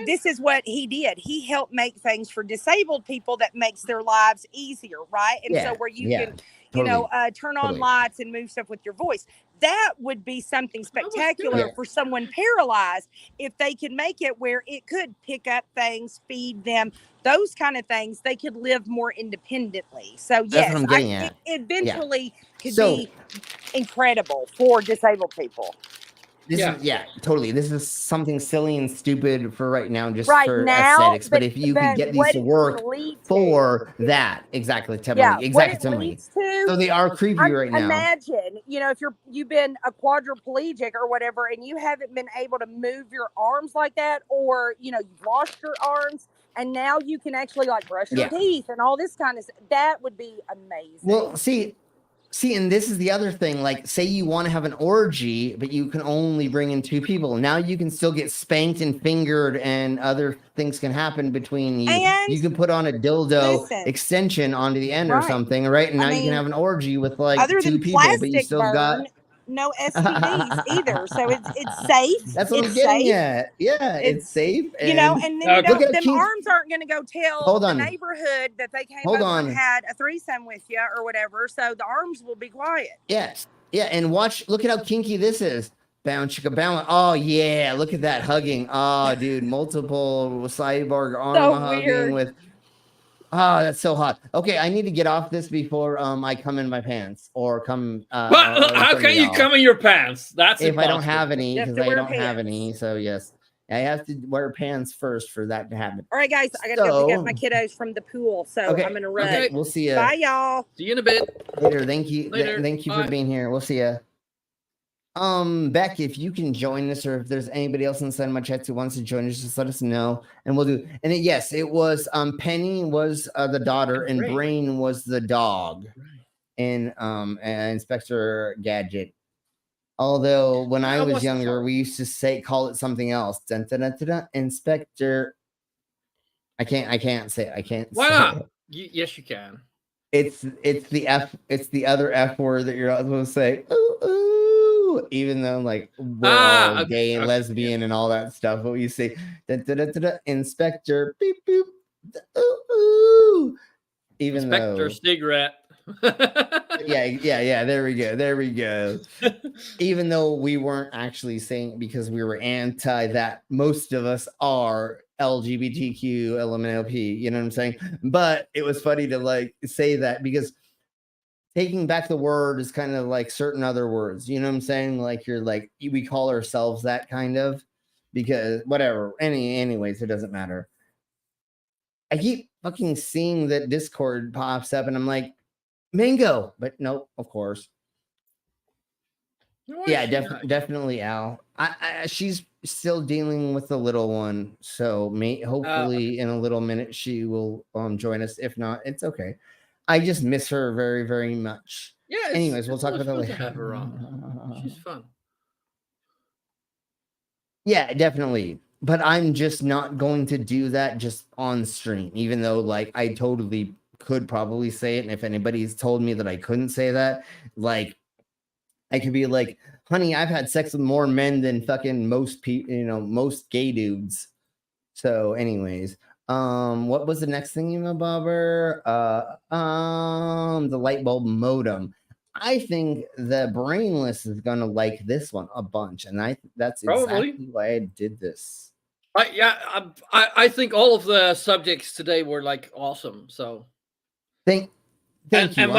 this is what he did. He helped make things for disabled people that makes their lives easier, right? And so where you can, you know, turn on totally. lights and move stuff with your voice. That would be something spectacular for someone paralyzed if they could make it where it could pick up things, feed them, those kind of things. They could live more independently. So That's yes, what I'm getting it at. eventually could So- be incredible for disabled people. This is totally. This is something silly and stupid for right now, just Right for now, aesthetics. But but- if you but could get these what to it work could lead for that, exactly, Timberly, Yeah, what exactly, it Timberly. leads to, So they are creepy right now. Imagine, you know, if you've been a quadriplegic or whatever, and you haven't been able to move your arms like that, or you know, you've lost your arms, and now you can actually like brush your Yeah. teeth and all this kind of stuff. That would be amazing. Well, see, See, and this is the other thing. Like, say you want to have an orgy, but you can only bring in 2 people. Now you can still get spanked and fingered, and other things can happen between you. And You can put on a dildo listen, extension onto the end or right. something, right? And I now you can mean, have an orgy with like other 2 than people, but you plastic still got. burn, no STDs either. So it's safe. That's what It's I'm getting safe. at. Yeah, it's safe. You know, And and then you look don't, at them King. arms aren't going to go tell Hold the on. neighborhood that they came Hold over on. and had a threesome with you or whatever. So the arms will be quiet. Yes. Yeah, and look at how kinky this is. Bound chicka bound. Oh yeah, look at that hugging. Oh, dude, multiple cyborg arm So hugging weird. with. Oh, that's so hot. Okay, I need to get off this before I come in my pants or come. But how from can you y'all. come in your pants? That's if I don't impossible. have any You have because to I wear don't have pants. any. So yes, I have to wear pants first for that to happen. All right, guys, I got to go pick up my So- kiddos from the pool. So Okay, I'm going to run. okay, we'll see ya. Bye, y'all. See you in a bit. Later. Thank you. Later. Thank you Bye. for being here. We'll see ya. Beck, if you can join us, or if there's anybody else inside my chat who wants to join us, just let us know, and we'll do. And yes, it was Penny was the daughter, and Brain was the dog, and Inspector Gadget. Although when I was younger, we used to call it something else. Dun, dun, dun, dun, dun, Inspector. I can't say. I can't. Why say not? it. Yes, you can. It's the other F word that you're not supposed to say. Ooh, ooh. Even though like we're all gay and lesbian and all that stuff, but we say da, da, da, da, da, Inspector beep boop. Ooh, ooh. Even Inspector though cigarette. yeah, there we go. Even though we weren't actually saying, because we were anti that, most of us are LGBTQ LMNOP, you know what I'm saying? But it was funny to like say that, because taking back the word is kind of like certain other words, you know what I'm saying? Like you're like, we call ourselves that kind of, because whatever. Anyways, it doesn't matter. I keep fucking seeing that Discord pops up and I'm like, Mango, but nope, of course. Yeah, definitely Al. She's still dealing with the little one, so hopefully in a little minute she will join us. If not, it's okay. I just miss her very, very much. Yeah. Anyways, we'll talk about that fun to later. have her on. She's fun. Yeah, definitely. But I'm just not going to do that just on stream, even though like I totally could probably say it. And if anybody's told me that I couldn't say that, like I could be like, honey, I've had sex with more men than fucking most people, most gay dudes. So anyways, what was the next thing, Bobber? The Lightbulb modem. I think the Brainless is gonna like this one a bunch, and that's Probably. exactly why I did this. I think all of the subjects today were like awesome. So thank you. And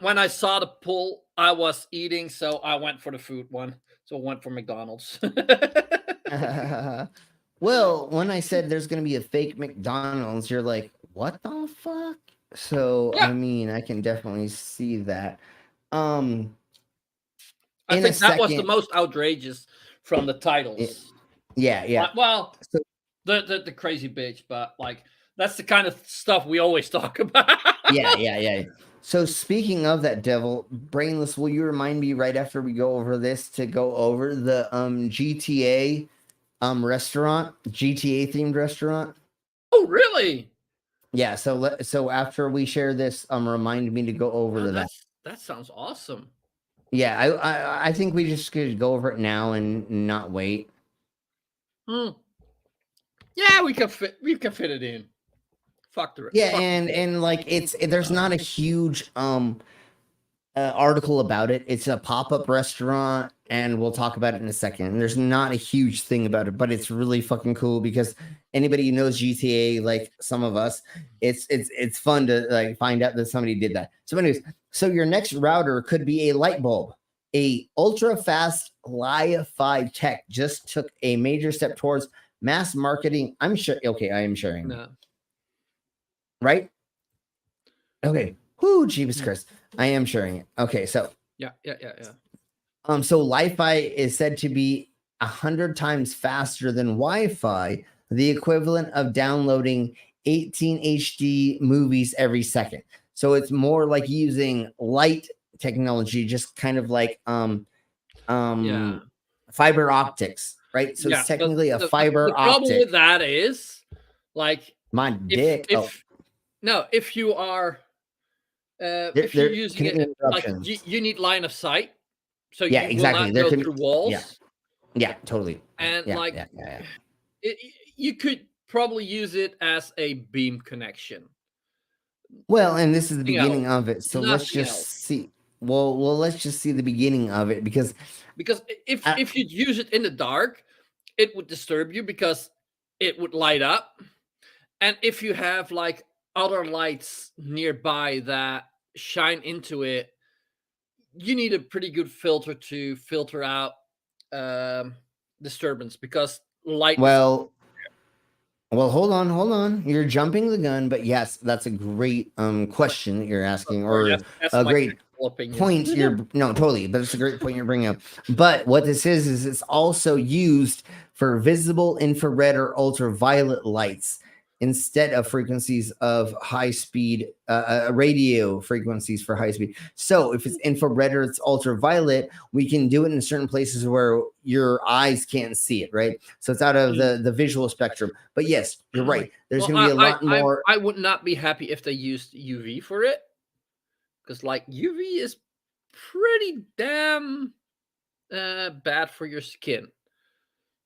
when I saw the poll, I was eating, so I went for the food one. So I went for McDonald's. Well, when I said there's going to be a fake McDonald's, you're like, what the fuck? So, yeah. I mean, I can definitely see that. I think that was the most outrageous from the titles. Yeah. Well, the crazy bitch, but like, that's the kind of stuff we always talk about. Yeah. So speaking of that, Devil, Brainless, will you remind me right after we go over this to go over the GTA restaurant, GTA themed restaurant? Oh, really? Yeah. So after we share this, remind me to go over that. That sounds awesome. Yeah, I think we just could go over it now and not wait. Yeah, we can fit it in. Fuck the rest. Yeah, and like there's not a huge article about it. It's a pop-up restaurant, and we'll talk about it in a second. And there's not a huge thing about it, but it's really fucking cool because anybody who knows GTA, like some of us, it's fun to like find out that somebody did that. So anyways, so your next router could be a Lightbulb. A ultra-fast Li-Fi tech just took a major step towards mass marketing. I'm sure. Okay, I am sharing. No. Right? Okay. Whoo, Jeebus Christ. I am sharing it. Okay, so. Yeah. So Li-Fi is said to be 100 times faster than Wi-Fi, the equivalent of downloading 18 HD movies every second. So it's more like using light technology, just kind of like Yeah. fiber optics, right? So Yeah, it's technically a the fiber problem optic. with that is, like, My dick. if you are, if you're using it, like, you need line of sight, so Yeah, you exactly. will There not go can through walls. yeah, totally. And Yeah, like, yeah. you could probably use it as a beam connection. Well, and this is the Nothing beginning else. of it. So let's Nothing just else. see. Well, let's just see the beginning of it because if you use it in the dark, it would disturb you because it would light up. And if you have like other lights nearby that shine into it, you need a pretty good filter to filter out disturbance, because light is Well, hold on. You're jumping the gun, but yes, that's a great question that you're asking, or that's a my great technical opinion. point. No, totally, but it's a great point you're bringing up. But what this is it's also used for visible infrared or ultraviolet lights instead of frequencies of high speed radio frequencies for high speed. So if it's infrared or it's ultraviolet, we can do it in certain places where your eyes can't see it, right? So it's out of the visual spectrum. But yes, you're right. There's going to be a lot more. I would not be happy if they used UV for it, because like UV is pretty damn bad for your skin.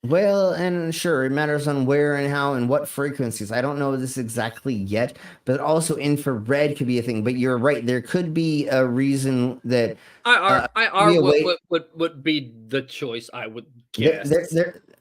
Well, and sure, it matters on where and how and what frequencies. I don't know this exactly yet, but also infrared could be a thing. But you're right. There could be a reason that IR would be the choice, I would guess.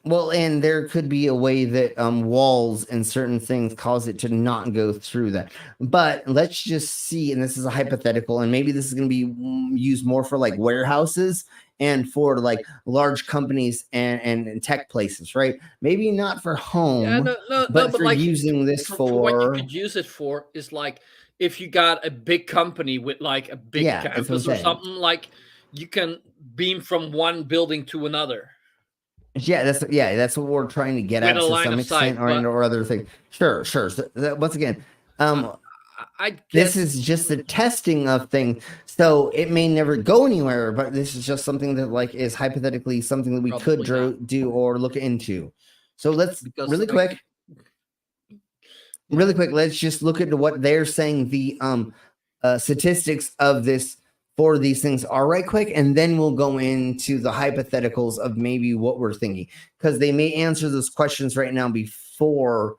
Well, and there could be a way that walls and certain things cause it to not go through that. But let's just see, and this is a hypothetical, and maybe this is going to be used more for like warehouses and for like large companies and tech places, right? Maybe not for home, but for like, using this for what you could use it for is like if you got a big company with like a big campus or something, like you can beam from one building to another. Yeah, that's what we're trying to get at to some extent, or other thing. Sure. So once again, this is just the testing of things, so it may never go anywhere. But this is just something that like is hypothetically something that we could do or look into. So let's really quick. Let's just look at what they're saying. The statistics of this for these things are right quick, and then we'll go into the hypotheticals of maybe what we're thinking, because they may answer those questions right now before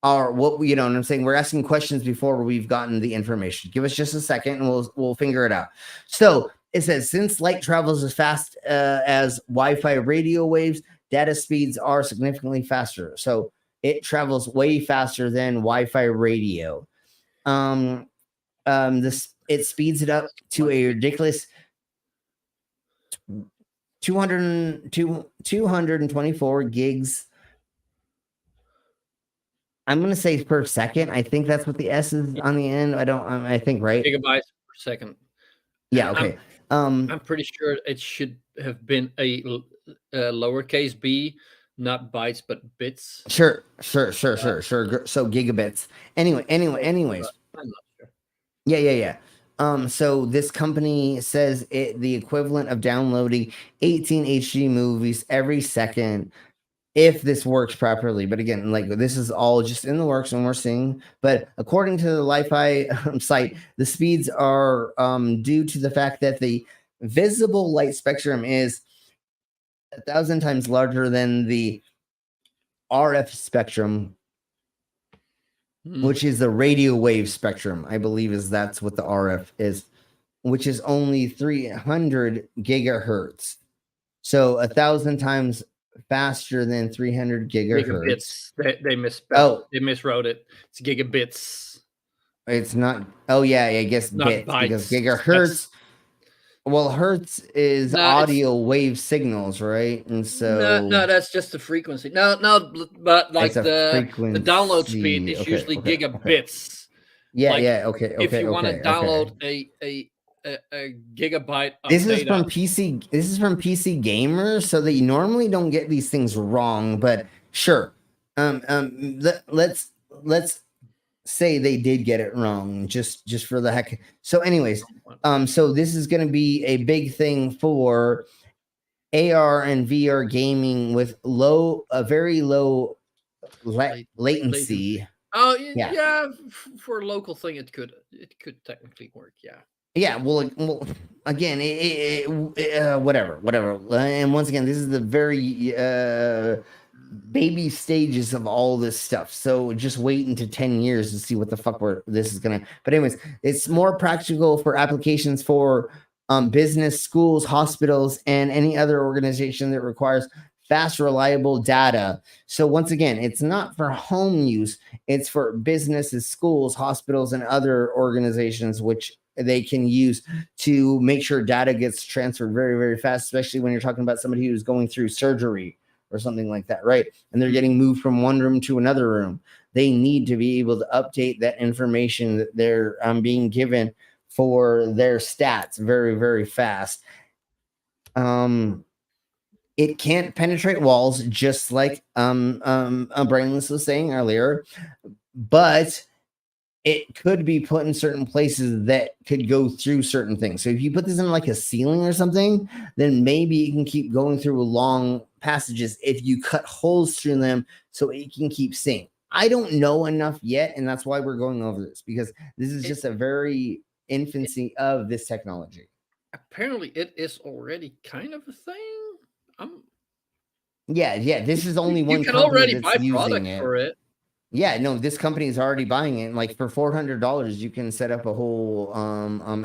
what I'm saying. We're asking questions before we've gotten the information. Give us just a second and we'll figure it out. So it says, since light travels as fast as Wi-Fi radio waves, data speeds are significantly faster. So it travels way faster than Wi-Fi radio. It speeds it up to a ridiculous 224 gigs. I'm going to say per second. I think that's what the S is on the end. I think, right? Gigabytes per second. Yeah, okay. I'm pretty sure it should have been a lowercase b, not bytes, but bits. Sure. So gigabits. Anyways. I'm not sure. Yeah. So this company says the equivalent of downloading 18 HD movies every second if this works properly. But again, like this is all just in the works and we're seeing. But according to the Li-Fi site, the speeds are due to the fact that the visible light spectrum is 1,000 times larger than the RF spectrum, which is the radio wave spectrum, I believe that's what the RF is, which is only 300 gigahertz. So 1,000 times faster than 300 gigahertz. They misspelled. They miswrote it. It's gigabits. It's not. Oh yeah, I guess not bits, bytes. because gigahertz. Well, hertz is audio wave signals, right? And so no, that's just the frequency. No, but like the download speed is usually gigabits. Yeah, like, okay. If you want to download a gigabyte of this data. is from PC. This is from PC gamers, so they normally don't get these things wrong. But sure, let's say they did get it wrong just for the heck. So anyways, so this is going to be a big thing for AR and VR gaming with a very low latency. Oh Yeah. yeah, for a local thing, it could technically work. Yeah. Yeah, well, again, whatever. And once again, this is the very baby stages of all this stuff. So just wait until 10 years to see what the fuck this is gonna. But anyways, it's more practical for applications for business, schools, hospitals, and any other organization that requires fast, reliable data. So once again, it's not for home use. It's for businesses, schools, hospitals, and other organizations, which they can use to make sure data gets transferred very, very fast, especially when you're talking about somebody who's going through surgery or something like that, right? And they're getting moved from one room to another room. They need to be able to update that information that they're being given for their stats very, very fast. It can't penetrate walls, just like Brainless was saying earlier, but it could be put in certain places that could go through certain things. So if you put this in like a ceiling or something, then maybe it can keep going through long passages if you cut holes through them so it can keep seeing. I don't know enough yet, and that's why we're going over this, because this is just a very infancy of this technology. Apparently, it is already kind of a thing. Yeah. This is only one. You can company already that's buy using product for it. Yeah, no, this company is already buying it. Like for $400, you can set up a whole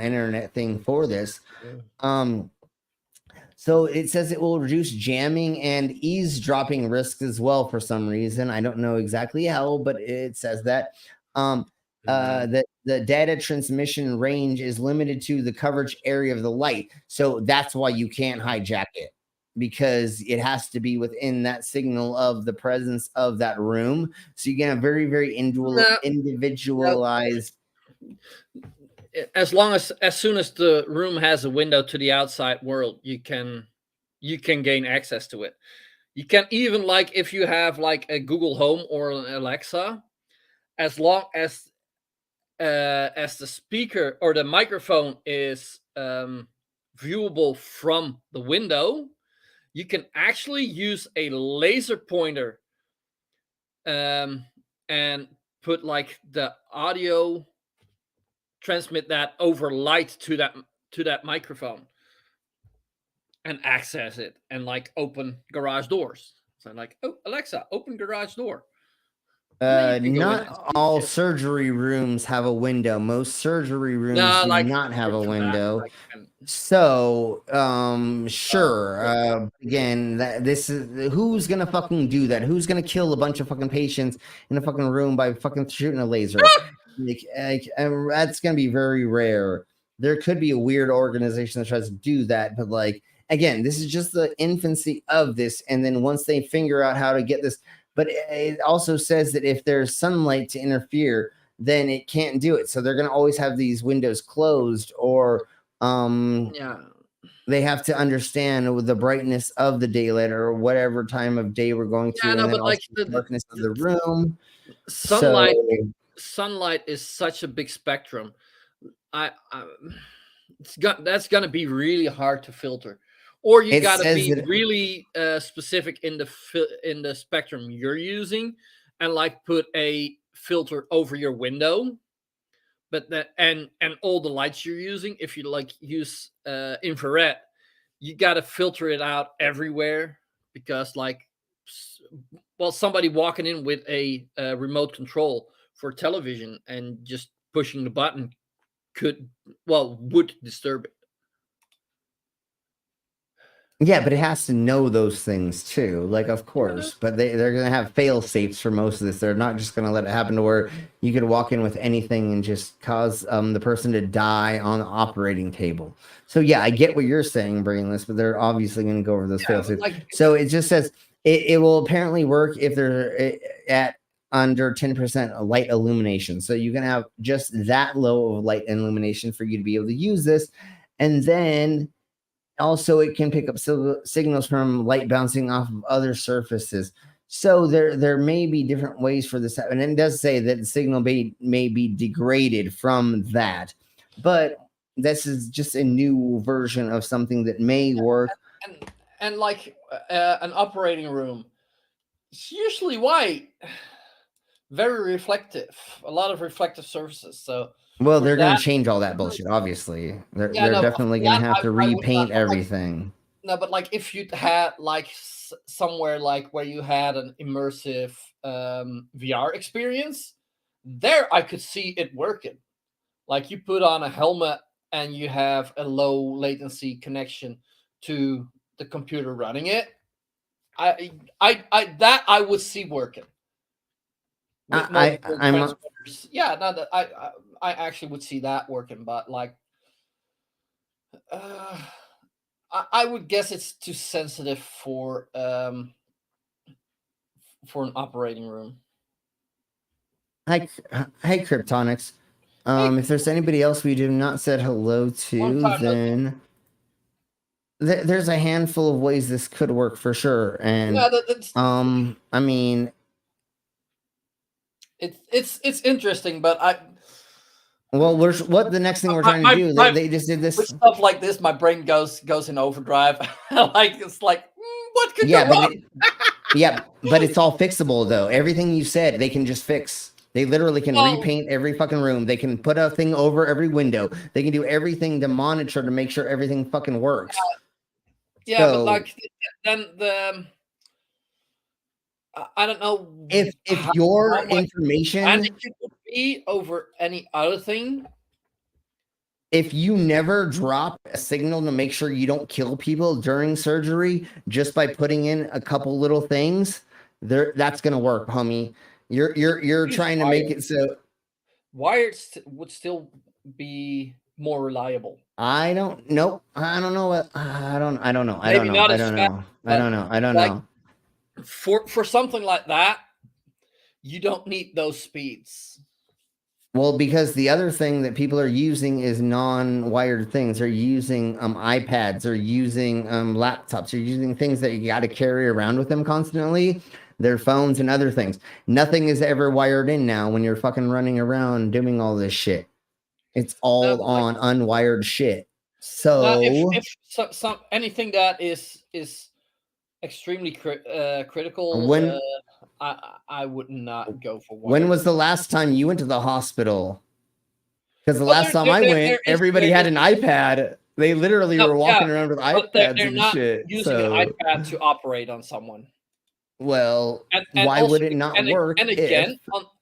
internet thing for this. So it says it will reduce jamming and eavesdropping risks as well for some reason. I don't know exactly how, but it says that. The data transmission range is limited to the coverage area of the light. So that's why you can't hijack it, because it has to be within that signal of the presence of that room. So you get a very, very individualized. As soon as the room has a window to the outside world, you can gain access to it. You can even, like, if you have like a Google Home or an Alexa, as long as the speaker or the microphone is viewable from the window, you can actually use a laser pointer and put like the audio, transmit that over light to that microphone and access it, and like open garage doors. So like, oh, Alexa, open garage door. Not all surgery rooms have a window. Most surgery rooms do not have a window. So, sure. Again, this is who's gonna fucking do that? Who's gonna kill a bunch of fucking patients in a fucking room by fucking shooting a laser? That's gonna be very rare. There could be a weird organization that tries to do that, but like, again, this is just the infancy of this. And then once they figure out how to get this. But it also says that if there's sunlight to interfere, then it can't do it. So they're going to always have these windows closed, or they have to understand with the brightness of the daylight or whatever time of day we're going through, and then also the darkness of the room. Sunlight is such a big spectrum. That's going to be really hard to filter. Or you got to be really specific in the spectrum you're using, and like put a filter over your window. But and all the lights you're using, if you like use infrared, you got to filter it out everywhere, because like, well, somebody walking in with a remote control for television and just pushing the button would disturb it. Yeah, but it has to know those things too. Like, of course, but they're going to have fail safes for most of this. They're not just going to let it happen to where you could walk in with anything and just cause the person to die on the operating table. So yeah, I get what you're saying, Brainless, but they're obviously going to go over those fail safes. So it just says it will apparently work if they're at under 10% light illumination. So you can have just that low of light illumination for you to be able to use this. And then also, it can pick up signals from light bouncing off of other surfaces. So there may be different ways for this, and it does say that the signal may be degraded from that, but this is just a new version of something that may work. And like an operating room, it's usually white, very reflective, a lot of reflective surfaces. So Well, for they're going that- to change all that bullshit. Obviously, they're no, definitely for going to that, have to I would repaint not- like, everything. no, but like if you had like somewhere like where you had an immersive VR experience, there I could see it working. Like you put on a helmet and you have a low latency connection to the computer running it. That I would see working. With multiple transmitters. Yeah, no, that I actually would see that working, but like I would guess it's too sensitive for an operating room. Hi, Kryptonics. If there's anybody else we do not said hello to, then there's a handful of ways this could work for sure. And yeah, I mean, it's interesting, but well, what the next thing we're trying to do? They just did this with stuff like this. My brain goes in overdrive. Like it's like what could yeah, go but wrong? yeah, but it's all fixable though. Everything you said, they can just fix. They literally can repaint every fucking room. They can put a thing over every window. They can do everything to monitor to make sure everything fucking works. Yeah, So, but like then I don't know if your information and it could be over any other thing. If you never drop a signal to make sure you don't kill people during surgery just by putting in a couple little things, that's gonna work, homie. You're trying to make it so wired would still be more reliable. I don't know. I don't know. I don't know. I Maybe don't know. not I as don't fast, know. I don't know. I don't like, know. For something like that, you don't need those speeds. Well, because the other thing that people are using is non-wired things. They're using iPads, they're using laptops, they're using things that you got to carry around with them constantly. Their phones and other things. Nothing is ever wired in now when you're fucking running around doing all this shit. It's all on unwired shit. So if some anything that is extremely critical, when I would not go for wired. when was the last time you went to the hospital? Because the last time I went, everybody had an iPad. They literally were walking around with iPads they're and not shit. using an iPad to operate on someone. Well, And why also, would it not work? And again,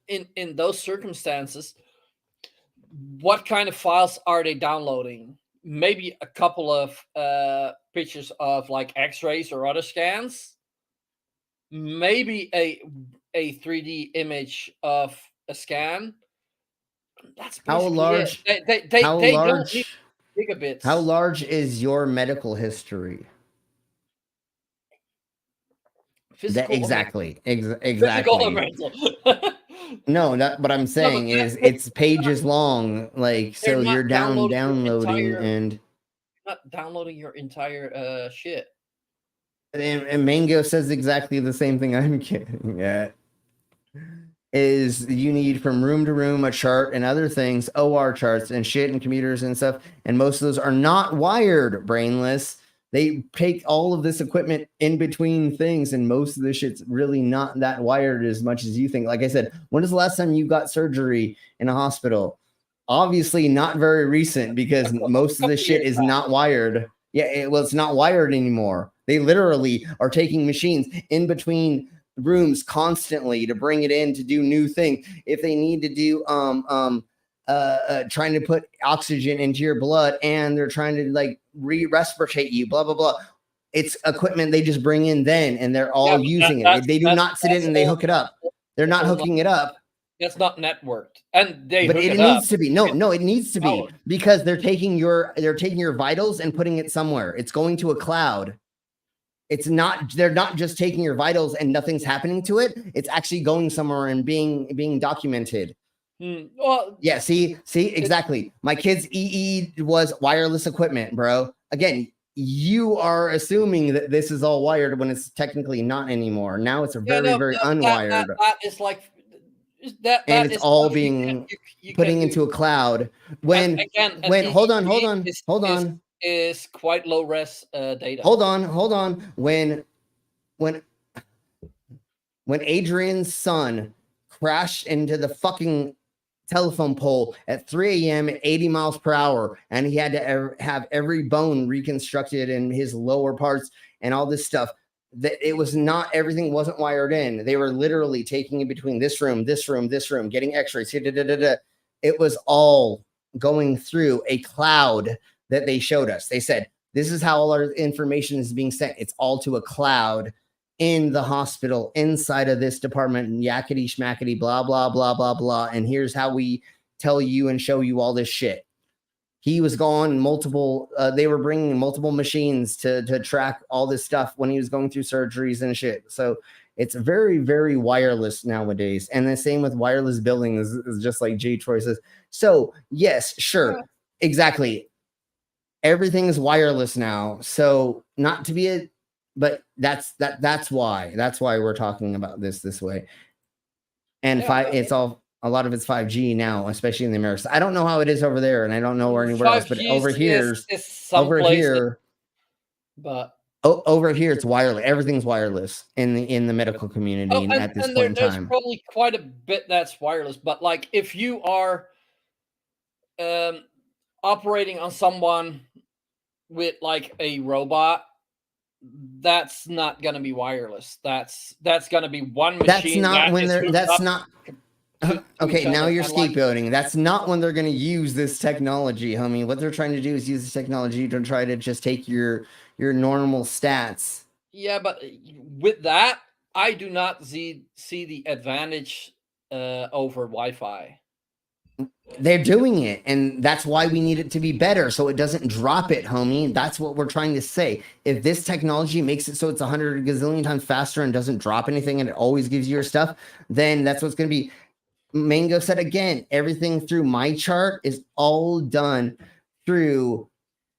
in those circumstances, what kind of files are they downloading? Maybe a couple of pictures of like X-rays or other scans. Maybe a 3D image of a scan. That's how large? They how don't large? need gigabits. How large is your medical history? Physical exactly. Physical or mental. No, what I'm saying is it's pages long. Like, so you're downloading and not downloading your entire shit. And Mango says exactly the same thing I'm getting at. Is you need from room to room a chart and other things, OR charts and shit and computers and stuff. And most of those are not wired, brainless. They take all of this equipment in between things, and most of this shit's really not that wired as much as you think. Like I said, when was the last time you got surgery in a hospital? Obviously not very recent, because most of this shit is not wired. Yeah, it's not wired anymore. They literally are taking machines in between rooms constantly to bring it in to do new things. If they need to do trying to put oxygen into your blood, and they're trying to like respirate you, blah blah blah. It's equipment they just bring in then, and they're all using it. They do not sit in and they hook it up. They're not hooking it up. That's not networked, and But it needs to be. No, it needs to be, because they're taking your vitals and putting it somewhere. It's going to a cloud. It's not. They're not just taking your vitals and nothing's happening to it. It's actually going somewhere and being documented. Well, yeah. See, exactly. My kid's EE was wireless equipment, bro. Again, you are assuming that this is all wired when it's technically not anymore. Now it's a very, very unwired. That is like that. And That it's is all stuff being you putting can into a cloud. And Hold on. Is quite low res data. Hold on. When Adrian's son crashed into the fucking telephone pole at 3 a.m. at 80 miles per hour, and he had to have every bone reconstructed in his lower parts and all this stuff, that it was not, everything wasn't wired in. They were literally taking it between this room, getting x-rays. It was all going through a cloud that they showed us. They said, this is how all our information is being sent. It's all to a cloud in the hospital, inside of this department, and yakety schmackety, blah, blah, blah, blah, blah. And here's how we tell you and show you all this shit. He was gone multiple, they were bringing multiple machines to track all this stuff when he was going through surgeries and shit. So it's very, very wireless nowadays. And the same with wireless buildings, is just like J. Troy says. So yes, sure, exactly. Everything is wireless now. So not to be but that's why we're talking about this way. And it's all, a lot of it's 5G now, especially in the Americas. I don't know how it is over there, and I don't know where anywhere else, but over here, over here it's wireless. Everything's wireless in the medical community at this point in time. There's probably quite a bit that's wireless, but like if you are operating on someone with like a robot, that's not going to be wireless. That's going to be one machine. Okay, now you're scapegoating. That's not when they're going to use this technology, homie. What they're trying to do is use this technology to try to just take your normal stats. Yeah, but with that, I do not see the advantage over Wi-Fi. They're doing it, and that's why we need it to be better, so it doesn't drop it, homie. That's what we're trying to say. If this technology makes it so it's 100 gazillion times faster and doesn't drop anything, and it always gives you your stuff, then that's what's going to be. Mango said again, everything through my chart is all done through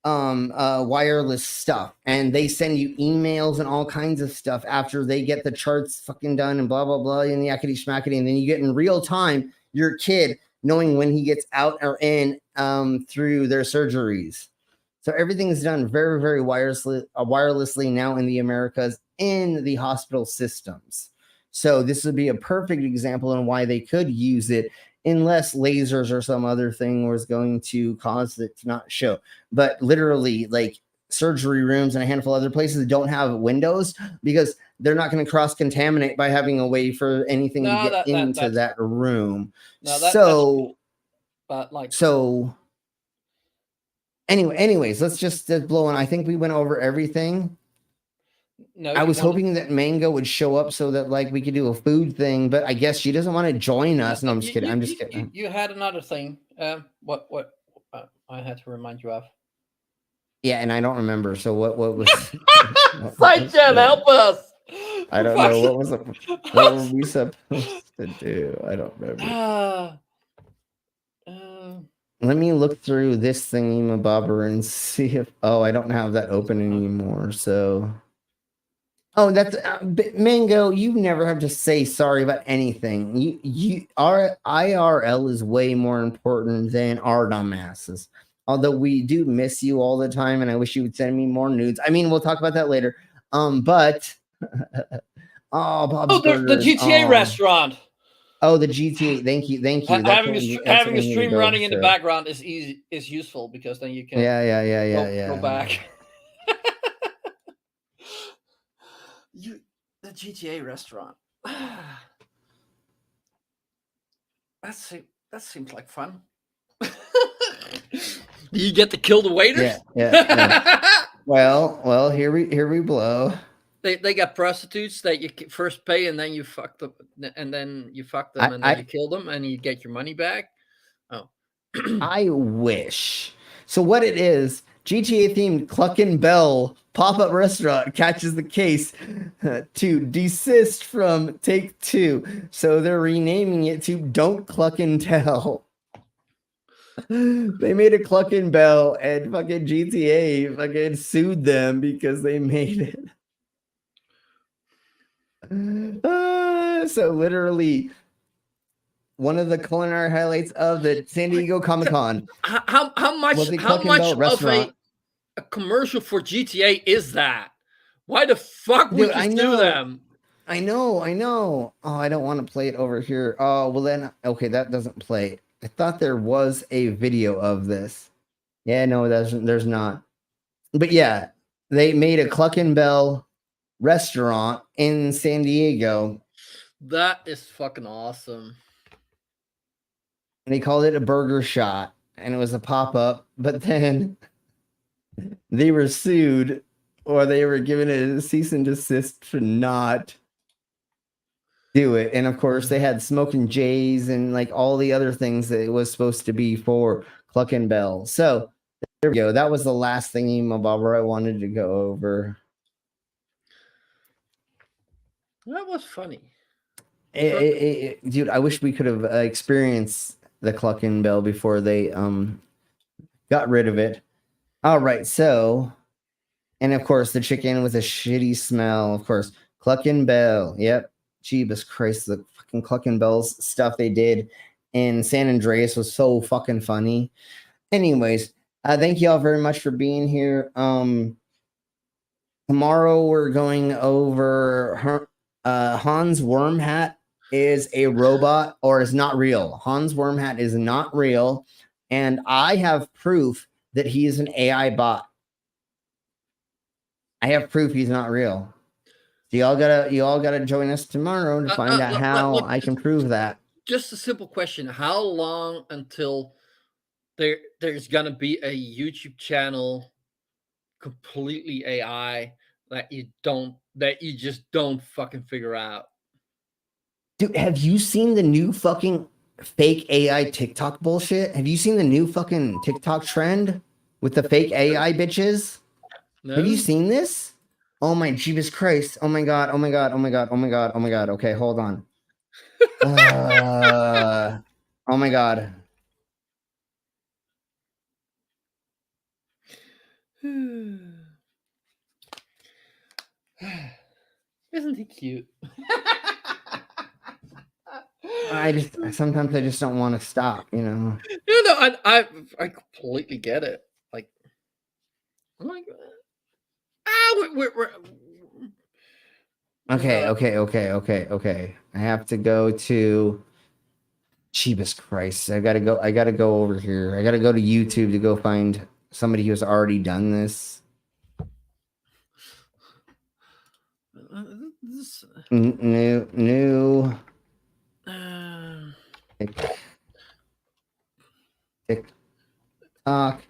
wireless stuff, and they send you emails and all kinds of stuff after they get the charts fucking done and blah blah blah and the yakety schmackety, and then you get in real time your kid knowing when he gets out or in through their surgeries. So everything is done very, very wirelessly now in the Americas, in the hospital systems. So this would be a perfect example on why they could use it, unless lasers or some other thing was going to cause it to not show. But literally, like surgery rooms and a handful of other places don't have windows because they're not going to cross-contaminate by having a way for anything to get into that room. Anyways, let's just blow on. I think we went over everything. No, I was hoping that Mango would show up so that like we could do a food thing, but I guess she doesn't want to join us. No, I'm just kidding. I'm just kidding. You had another thing. What I had to remind you of. Yeah, and I don't remember. So what was? Sidechat, help us! I don't know what were we supposed to do. I don't remember. Let me look through this thingy bobber and see if. Oh, I don't have that open anymore. So. Oh, that's Mango. You never have to say sorry about anything. Our IRL is way more important than our dumbasses. Although we do miss you all the time, and I wish you would send me more nudes. I mean, we'll talk about that later. But Bob's the GTA restaurant. Oh, the GTA. Thank you. Having a stream running in the background is useful because then you can go back. The GTA restaurant. That seems like fun. You get to kill the waiters. Yeah. Well, here we blow. They got prostitutes that you first pay and then you fuck them, and then you kill them and you get your money back. Oh, I wish. So what it is? GTA themed Cluckin' Bell pop-up restaurant catches the case to desist from Take-Two. So they're renaming it to Don't Cluck and Tell. They made a Cluckin' Bell, and fucking GTA fucking sued them because they made it. So literally, one of the culinary highlights of the San Diego Comic Con How much was the how Cluckin' much Bell of restaurant. a commercial for GTA is that? Why the fuck would Dude, you I sue know. them? I know. Oh, I don't want to play it over here. Oh, well then, okay, that doesn't play. I thought there was a video of this. Yeah, no, there's not. But yeah, they made a Cluckin' Bell restaurant in San Diego. That is fucking awesome. And they called it a burger shot, and it was a pop-up, but then they were sued, or they were given a cease and desist to not do it. And of course, they had Smoking Jays and like all the other things that it was supposed to be for Cluckin' Bell. So there we go. That was the last thing, Emo Bobber, I wanted to go over. That was funny. Dude, I wish we could have experienced the Cluckin' Bell before they got rid of it. All right, so, and of course, the chicken with a shitty smell. Of course, Cluckin' Bell. Yep. Jeebus Christ, the fucking Cluckin' Bells stuff they did in San Andreas was so fucking funny. Anyways, thank you all very much for being here. Tomorrow we're going over Hans Wormhat is a robot or is not real. Hans Wormhat is not real, and I have proof that he is an AI bot. I have proof he's not real. So you all gotta join us tomorrow to find out how I can prove that. Just a simple question: how long until there's gonna be a YouTube channel completely AI that you just don't fucking figure out? Dude, have you seen the new fucking fake AI TikTok bullshit? Have you seen the new fucking TikTok trend with the fake AI bitches? No? Have you seen this? Oh my Jesus Christ. Oh my god. Oh my god. Oh my god. Oh my god. Oh my god. Okay, hold on. Oh my god. Isn't he cute? Sometimes I just don't want to stop, you know. You know, I completely get it. Like, oh my god. We're Okay. I have to go to Jesus Christ. I gotta go over here. I gotta go to YouTube to go find somebody who's already done this. New TikTok.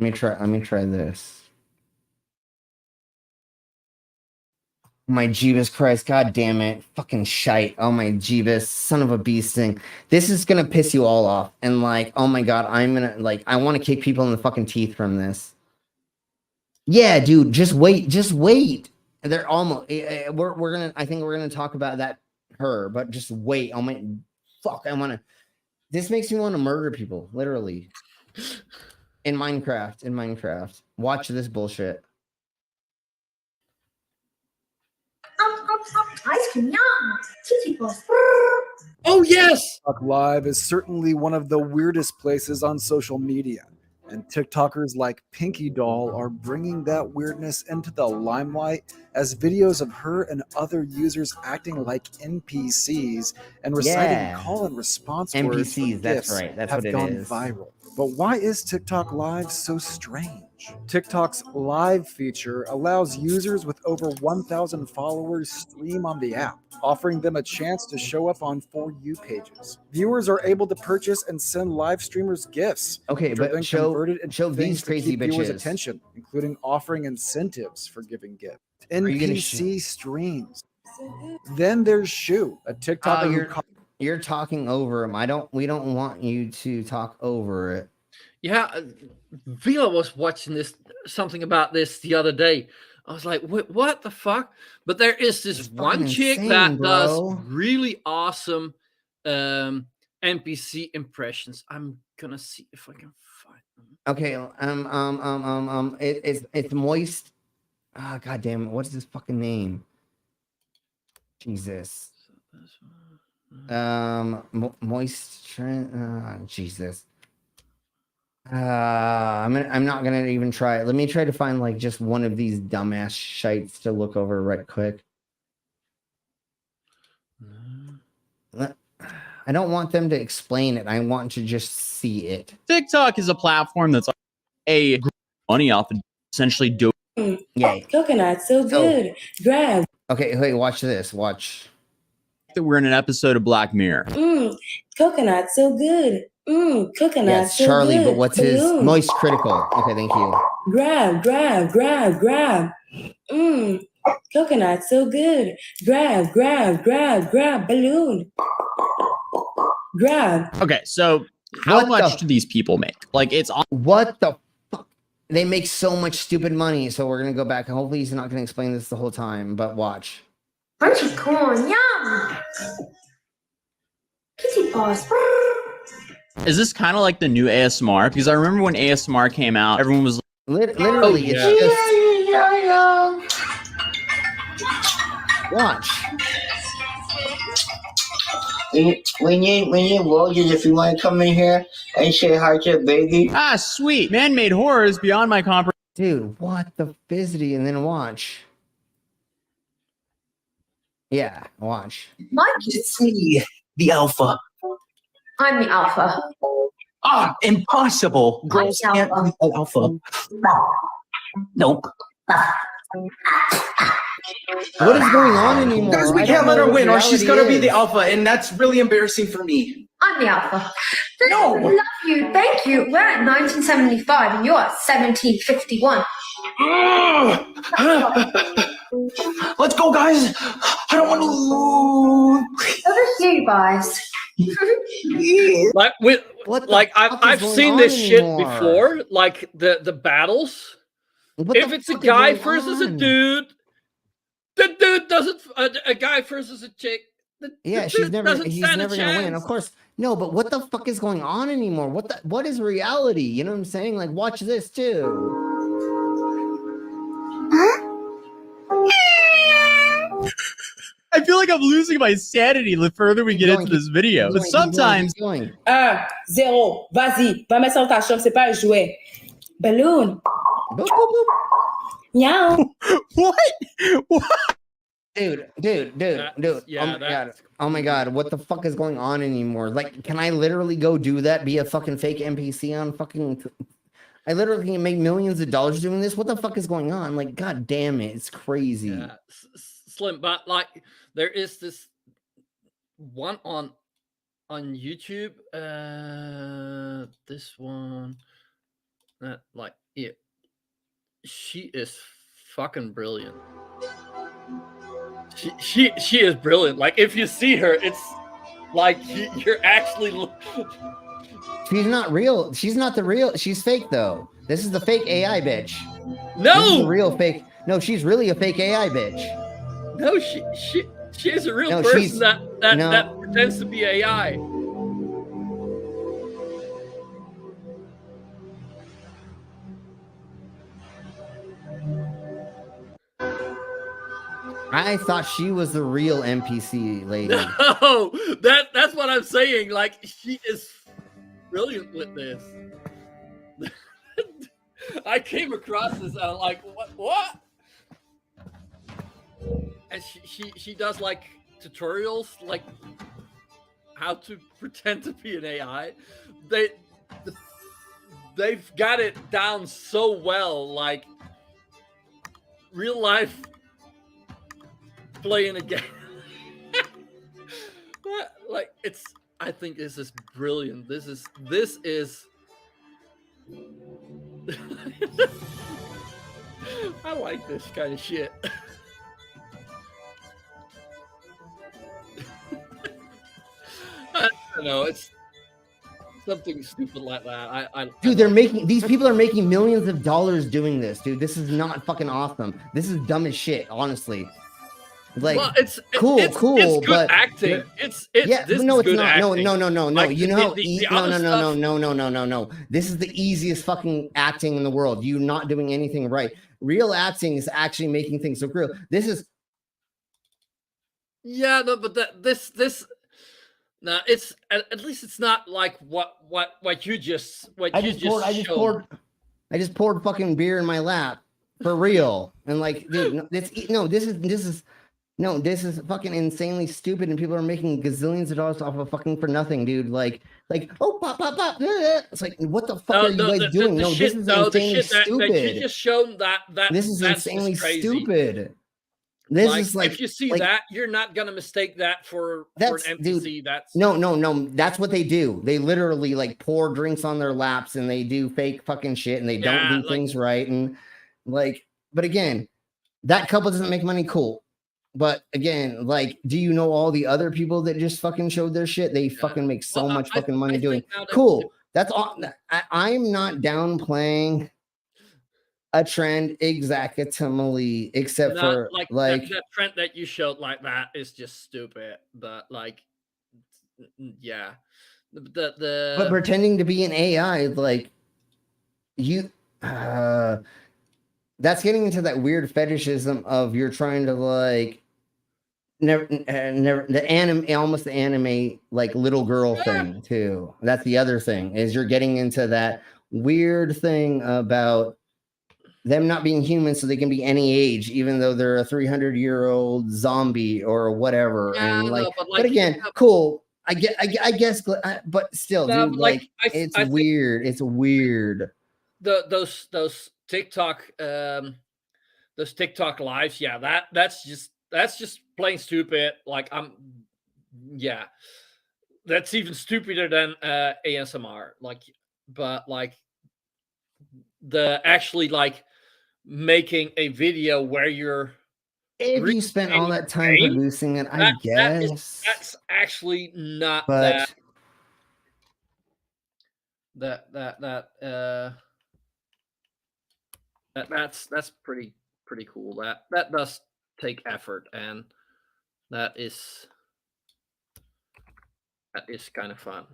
Let me try this. My Jeebus Christ, god damn it. Fucking shite. Oh my Jeebus, son of a beast thing. This is gonna piss you all off. And like, oh my god, I want to kick people in the fucking teeth from this. Yeah, dude, just wait. They're almost I think we're gonna talk about that but just wait. Oh my fuck, this makes me want to murder people, literally. In Minecraft. Watch this bullshit. Ice cream, yum! Tootsie Puss. Oh yes! TikTok Live is certainly one of the weirdest places on social media, and TikTokers like Pinky Doll are bringing that weirdness into the limelight as videos of her and other users acting like NPCs and reciting call and response words for NPCs, that's gifs right. That's have what it gone is. viral. But why is TikTok Live so strange? TikTok's live feature allows users with over 1,000 followers stream on the app, offering them a chance to show up on For You pages. Viewers are able to purchase and send live streamers gifts, Okay, which are but then show converted into these things to crazy keep viewers' bitches. attention, including offering incentives for giving gifts. you gonna NPC streams. Then there's Shu, a TikToker who you're talking over him. We don't want you to talk over it. Yeah, Vila was watching something about this the other day. I was like, what the fuck? But there is this one chick insane, that does bro. really awesome NPC impressions. I'm gonna see if I can find them. Okay, it's moist. Ah, god damn it! What is his fucking name? Jesus. Moist. Jesus. I'm not gonna even try it. Let me try to find like just one of these dumbass shites to look over right quick. I don't want them to explain it. I want to just see it. TikTok is a platform that's a money off of essentially doing. Yay. Coconut, so good. Grab. Okay, wait, watch this. Watch. That we're in an episode of Black Mirror. Coconut, so good. Coconut, Yes, so Charlie, good. but what's his Balloon. moist critical? Okay, thank you. Grab. Coconut, so good. Grab. Balloon. Grab. Okay, so how much do these people make? Like, it's on. What the fuck? They make so much stupid money. So we're gonna go back. Hopefully, he's not gonna explain this the whole time. But watch. Crunchy corn, yum! Kitty paws. Is this kind of like the new ASMR? Because I remember when ASMR came out, everyone was literally, it's just watch. When you Rogers, if you want to come in here and say hi to the baby. Ah, sweet. Man-made horror is beyond my comprehension. Dude, what the fizzity? And then watch. Yeah, watch. Mike, it's me, the alpha. I'm the alpha. Ah, impossible. Girls I'm the can't be the alpha. Nope. What is going on anymore? Guys, we I can't don't let know her what win or she's reality gonna be is. the alpha, and that's really embarrassing for me. I'm the alpha. No. Love you, thank you. We're at 1975 and you're at 1751. Let's go, guys. I don't want to lose. Over here, guys. Like I've going seen on this shit anymore? before. Like the battles. What if the it's a fuck is guy going versus a on? dude, the dude doesn't. A guy versus a chick. Yeah, the he's dude never doesn't stand a gonna win. chance. Of course. No, but what the fuck is going on anymore? What is reality? You know what I'm saying? Like, watch this too. I feel like I'm losing my sanity the further we get into this video. But sometimes. 1, 0, vas-y, va mettre ça dans ta chambre, c'est pas un jouet. Balloon. Meow. What? Dude. Yeah, Oh my god, what the fuck is going on anymore? Like, can I literally go do that? Be a fucking fake NPC on fucking. I literally can make millions of dollars doing this. What the fuck is going on? Like, god damn it, it's crazy. Yeah, Slim, but like there is this one on YouTube. This one, like it. She is fucking brilliant. She is brilliant. Like if you see her, it's like you're actually. She's not real. She's not the real. She's fake though. This is the fake AI bitch. No, this is the real fake. No, she's really a fake AI bitch. No, she is a real No, person she's- that pretends to be AI. I thought she was the real NPC lady. No, that's what I'm saying. Like she is brilliant with this. I came across this and I'm like, what? And she does like tutorials, like how to pretend to be an AI. They've got it down so well, like real life playing a game. Like it's. I think this is brilliant. This is. I like this kind of shit. I don't know. It's something stupid like that. Dude, these people are making millions of dollars doing this, dude. This is not fucking awesome. This is dumb as shit, honestly. Like, well, it's cool, good but acting. This no, is it's good not. acting. No. Like, You know how no. This is the easiest fucking acting in the world. You're not doing anything right. Real acting is actually making things look real. This is Yeah, no, but this no, it's at least it's not like what you just I just poured fucking beer in my lap for real. And like, dude, this is fucking insanely stupid, and people are making gazillions of dollars off of fucking for nothing, dude. Like, oh, pop. It's like, what the fuck are you guys doing? This is insanely stupid. That you just shown that this is that's insanely just crazy. stupid. This like, is like, if you see like, that, you're not gonna mistake that for an NPC. Dude, that's no. That's what they do. They literally like pour drinks on their laps, and they do fake fucking shit, and they don't do things right. And like, but again, that couple doesn't make money. Cool. But again, like, do you know all the other people that just fucking showed their shit? They fucking make so much fucking money doing. Cool. That's all. I'm not downplaying a trend exactly, except for like that trend that you showed like that is just stupid. But like, yeah, but pretending to be an AI, like you. That's getting into that weird fetishism of you're trying to like never the anime like little girl thing too. That's the other thing, is you're getting into that weird thing about them not being human so they can be any age, even though they're a 300-year-old zombie or whatever. And like, but again, cool. I guess, but still, dude, like, it's weird. It's weird. Those TikTok lives, yeah, that's just plain stupid. Like, that's even stupider than ASMR. Like, but like the actually like making a video where you're if you spent all that time producing it, I guess that's actually not but that's pretty cool. That does take effort, and that is kind of fun.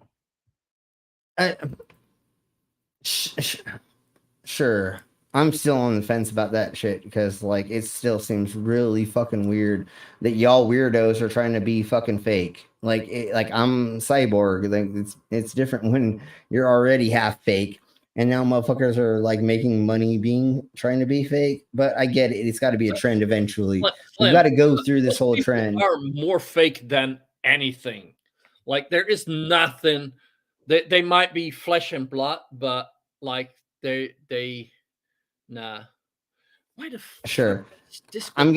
Sure. I'm still on the fence about that shit because like it still seems really fucking weird that y'all weirdos are trying to be fucking fake. Like I'm Cyborg. Like it's different when you're already half fake. And now motherfuckers are like making money trying to be fake. But I get it. It's got to be a trend eventually. You got to go through this whole trend. Are more fake than anything. Like there is nothing. They might be flesh and blood, but like they nah. Why the sure. I'm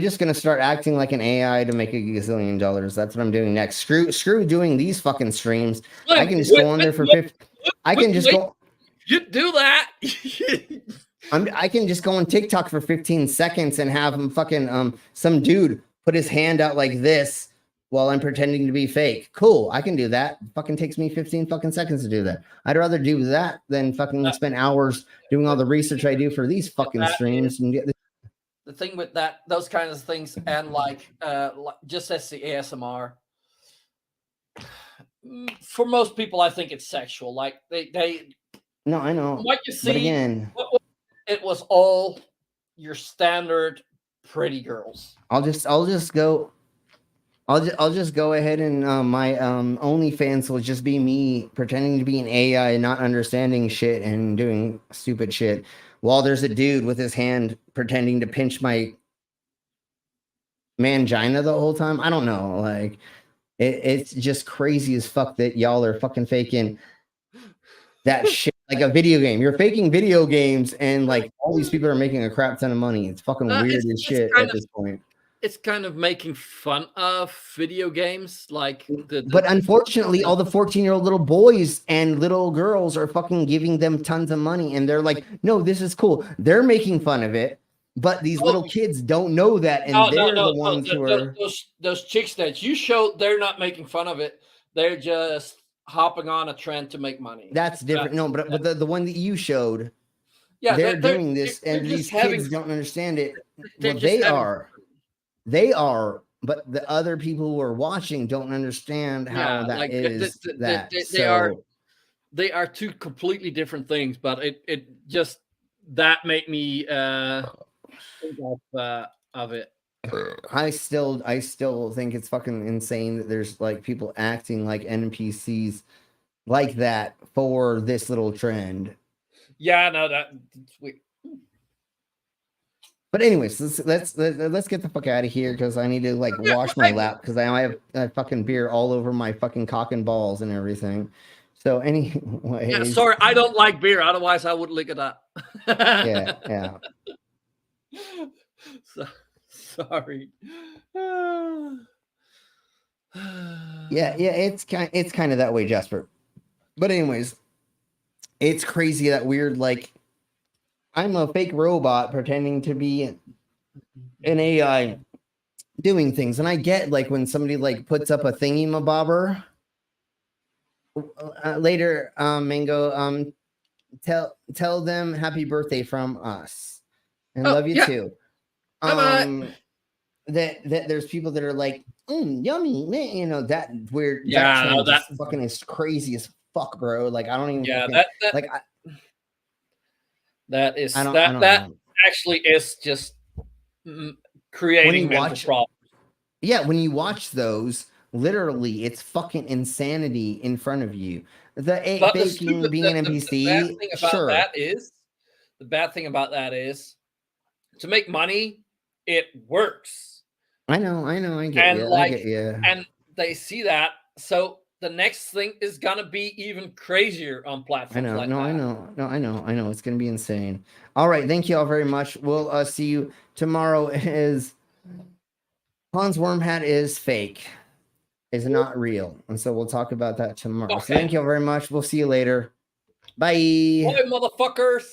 just gonna start acting like an AI to make $1 gazillion. That's what I'm doing next. Screw doing these fucking streams. I can just go on there for 50. I can just go. You do that. I can just go on TikTok for 15 seconds and have him fucking some dude put his hand out like this while I'm pretending to be fake. Cool, I can do that. Fucking takes me 15 fucking seconds to do that. I'd rather do that than fucking spend hours doing all the research I do for these fucking streams and get the thing with those kinds of things, and like just as the ASMR. For most people, I think it's sexual. Like they. No, I know. What you see, but again, it was all your standard pretty girls. I'll just go ahead and my OnlyFans will just be me pretending to be an AI and not understanding shit and doing stupid shit while there's a dude with his hand pretending to pinch my mangina the whole time. I don't know. Like it's just crazy as fuck that y'all are fucking faking that shit like a video game. You're faking video games and like all these people are making a crap ton of money. It's fucking weird as shit at this point. It's kind of making fun of video games, like but unfortunately, all the 14-year-old little boys and little girls are fucking giving them tons of money, and they're like, "No, this is cool." They're making fun of it, but these little kids don't know that, and they're the ones who are those chicks that you showed. They're not making fun of it. They're just hopping on a trend to make money. That's different. No, but the one that you showed, Yeah, they're doing this, they're and these just having- kids don't understand it. they're Well, just they are, but the other people who are watching don't understand how that is. They are two completely different things, but it just that made me think of it. I still think it's fucking insane that there's like people acting like NPCs like that for this little trend. Yeah, no, that's weird. But anyways, let's get the fuck out of here because I need to like wash my lap because I have fucking beer all over my fucking cock and balls and everything. So anyway, Yeah, sorry, I don't like beer. Otherwise, I would lick it up. yeah. Sorry. Yeah, it's kind of that way, Jasper. But anyways, it's crazy that weird like I'm a fake robot pretending to be an AI doing things, and I get like when somebody like puts up a thingy-mabobber. Later, Mango, tell them happy birthday from us, and love you too. That there's people that are like, yummy, man, you know that weird. Yeah, that fucking is crazy as fuck, bro. Like I don't even. Yeah, fucking, that actually is just creating mental problems. Yeah, when you watch those, literally, it's fucking insanity in front of you. Being an NPC, the bad thing about that is to make money, it works. I know, I get you. And they see that, so the next thing is gonna be even crazier on platforms. I know. It's gonna be insane. All right, thank you all very much. We'll see you tomorrow. Is Hans Wormhat is fake, is not real, and so we'll talk about that tomorrow. Okay. So thank you all very much. We'll see you later. Bye. Bye, motherfuckers.